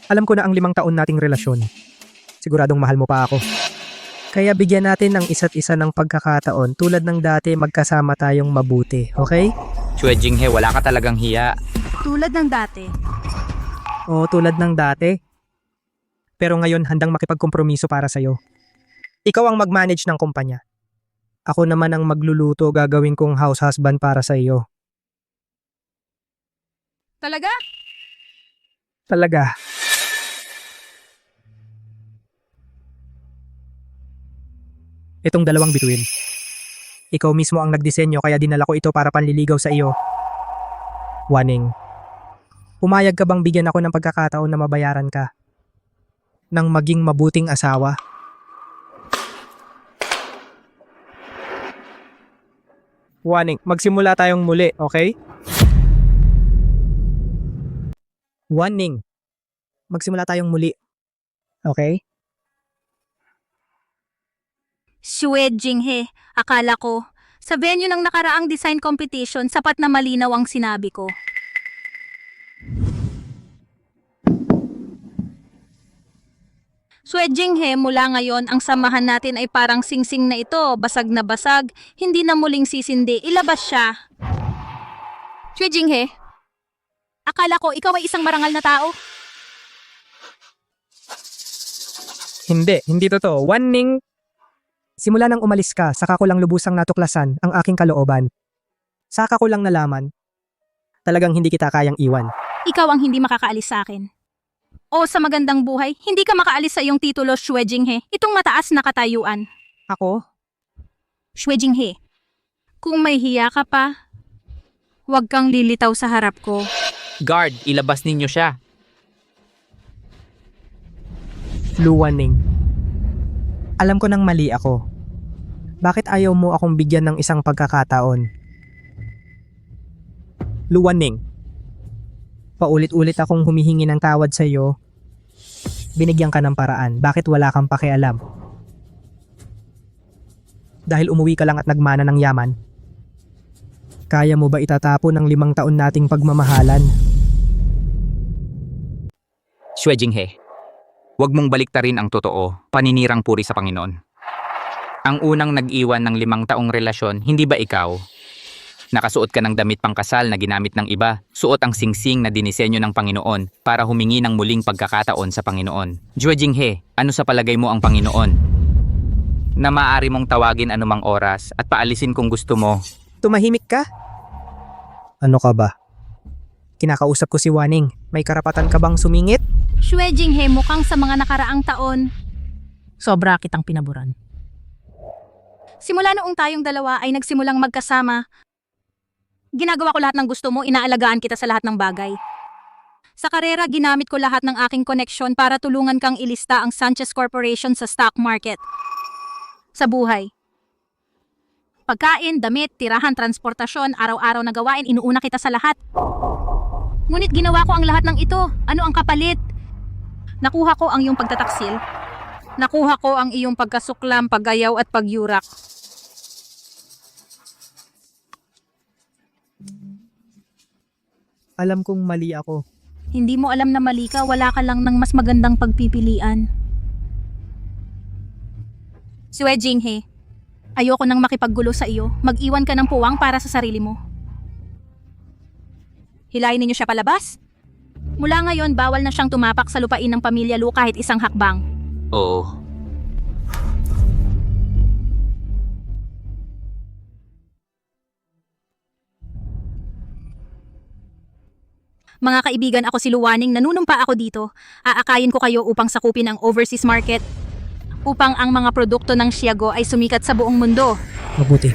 S6: alam ko na ang 5 taon nating relasyon. Siguradong mahal mo pa ako. Kaya bigyan natin ng isa't isa ng pagkakataon tulad ng dati magkasama tayong mabuti, okay?
S1: Shue Jinghe, wala ka talagang hiya.
S2: Tulad ng dati.
S6: Oo, tulad ng dati. Pero ngayon handang makipagkompromiso para sa'yo. Ikaw ang mag-manage ng kumpanya. Ako naman ang magluluto, gagawin kong house husband para sa iyo.
S2: Talaga?
S6: Talaga. Itong 2 bituin. Ikaw mismo ang nagdisenyo kaya dinala ko ito para panliligaw sa iyo. Waning. Pumayag ka bang bigyan ako ng pagkakataon na mabayaran ka? Nang maging mabuting asawa? Waning, magsimula tayong muli, okay? Waning, magsimula tayong muli, okay?
S2: Shue Jinghe, akala ko, sa venue ng nakaraang design competition, sapat na malinaw ang sinabi ko. Shue Jinghe, mula ngayon, ang samahan natin ay parang singsing na ito, basag na basag, hindi na muling sisindi, ilabas siya. Shue Jinghe, akala ko ikaw ay isang marangal na tao.
S6: Hindi totoo. Waning, simula nang umalis ka, saka ko lang lubusang natuklasan ang aking kalooban. Saka ko lang nalaman, talagang hindi kita kayang iwan.
S2: Ikaw ang hindi makakaalis sa akin. O sa magandang buhay, hindi ka makaalis sa iyong titulo, Shue Jinghe. Itong mataas na katayuan.
S6: Ako?
S2: Shue Jinghe, kung may hiya ka pa, huwag kang lilitaw sa harap ko.
S1: Guard, ilabas ninyo siya.
S6: Luwaning. Alam ko nang mali ako. Bakit ayaw mo akong bigyan ng isang pagkakataon? Luwaning. Paulit-ulit akong humihingi ng tawad sa iyo. Binigyan ka ng paraan. Bakit wala kang pakialam? Dahil umuwi ka lang at nagmana ng yaman? Kaya mo ba itatapon ang 5 taon nating pagmamahalan?
S1: Shue Jinghe, huwag mong baliktarin ang totoo, paninirang puri sa Panginoon. Ang unang nag-iwan ng 5 taong relasyon, hindi ba ikaw? Nakasuot ka ng damit pangkasal na ginamit ng iba, suot ang singsing na dinisenyo ng Panginoon para humingi ng muling pagkakataon sa Panginoon. Shue Jinghe, ano sa palagay mo ang Panginoon? Na maaari mong tawagin anumang oras at paalisin kung gusto mo.
S6: Tumahimik ka? Ano ka ba? Kinakausap ko si Waning. May karapatan ka bang sumingit?
S2: Shue Jinghe, mukhang sa mga nakaraang taon,
S21: Sobra kitang pinaboran.
S2: simula noong tayong dalawa ay nagsimulang magkasama, ginagawa ko lahat ng gusto mo, inaalagaan kita sa lahat ng bagay. Sa karera, ginamit ko lahat ng aking koneksyon para tulungan kang ilista ang Sanchez Corporation sa stock market. Sa buhay. Pagkain, damit, tirahan, transportasyon, araw-araw na gawain, inuuna kita sa lahat. Ngunit ginawa ko ang lahat ng ito. Ano ang kapalit? Nakuha ko ang iyong pagtataksil. Nakuha ko ang iyong pagkasuklam, paggayaw at pagyurak.
S6: Alam kong mali ako.
S2: Hindi mo alam na mali ka, wala ka lang ng mas magandang pagpipilian. Shue Jinghe, ayoko nang makipaggulo sa iyo. Mag-iwan ka ng puwang para sa sarili mo. Hilahin ninyo siya palabas? Mula ngayon, bawal na siyang tumapak sa lupain ng pamilya Lu kahit isang hakbang.
S1: Oo.
S2: Mga kaibigan, ako si Luwaning, nanunumpa ako dito. Aakayin ko kayo upang sakupin ang overseas market. Upang ang mga produkto ng Xiago ay sumikat sa buong mundo.
S6: Mabuti.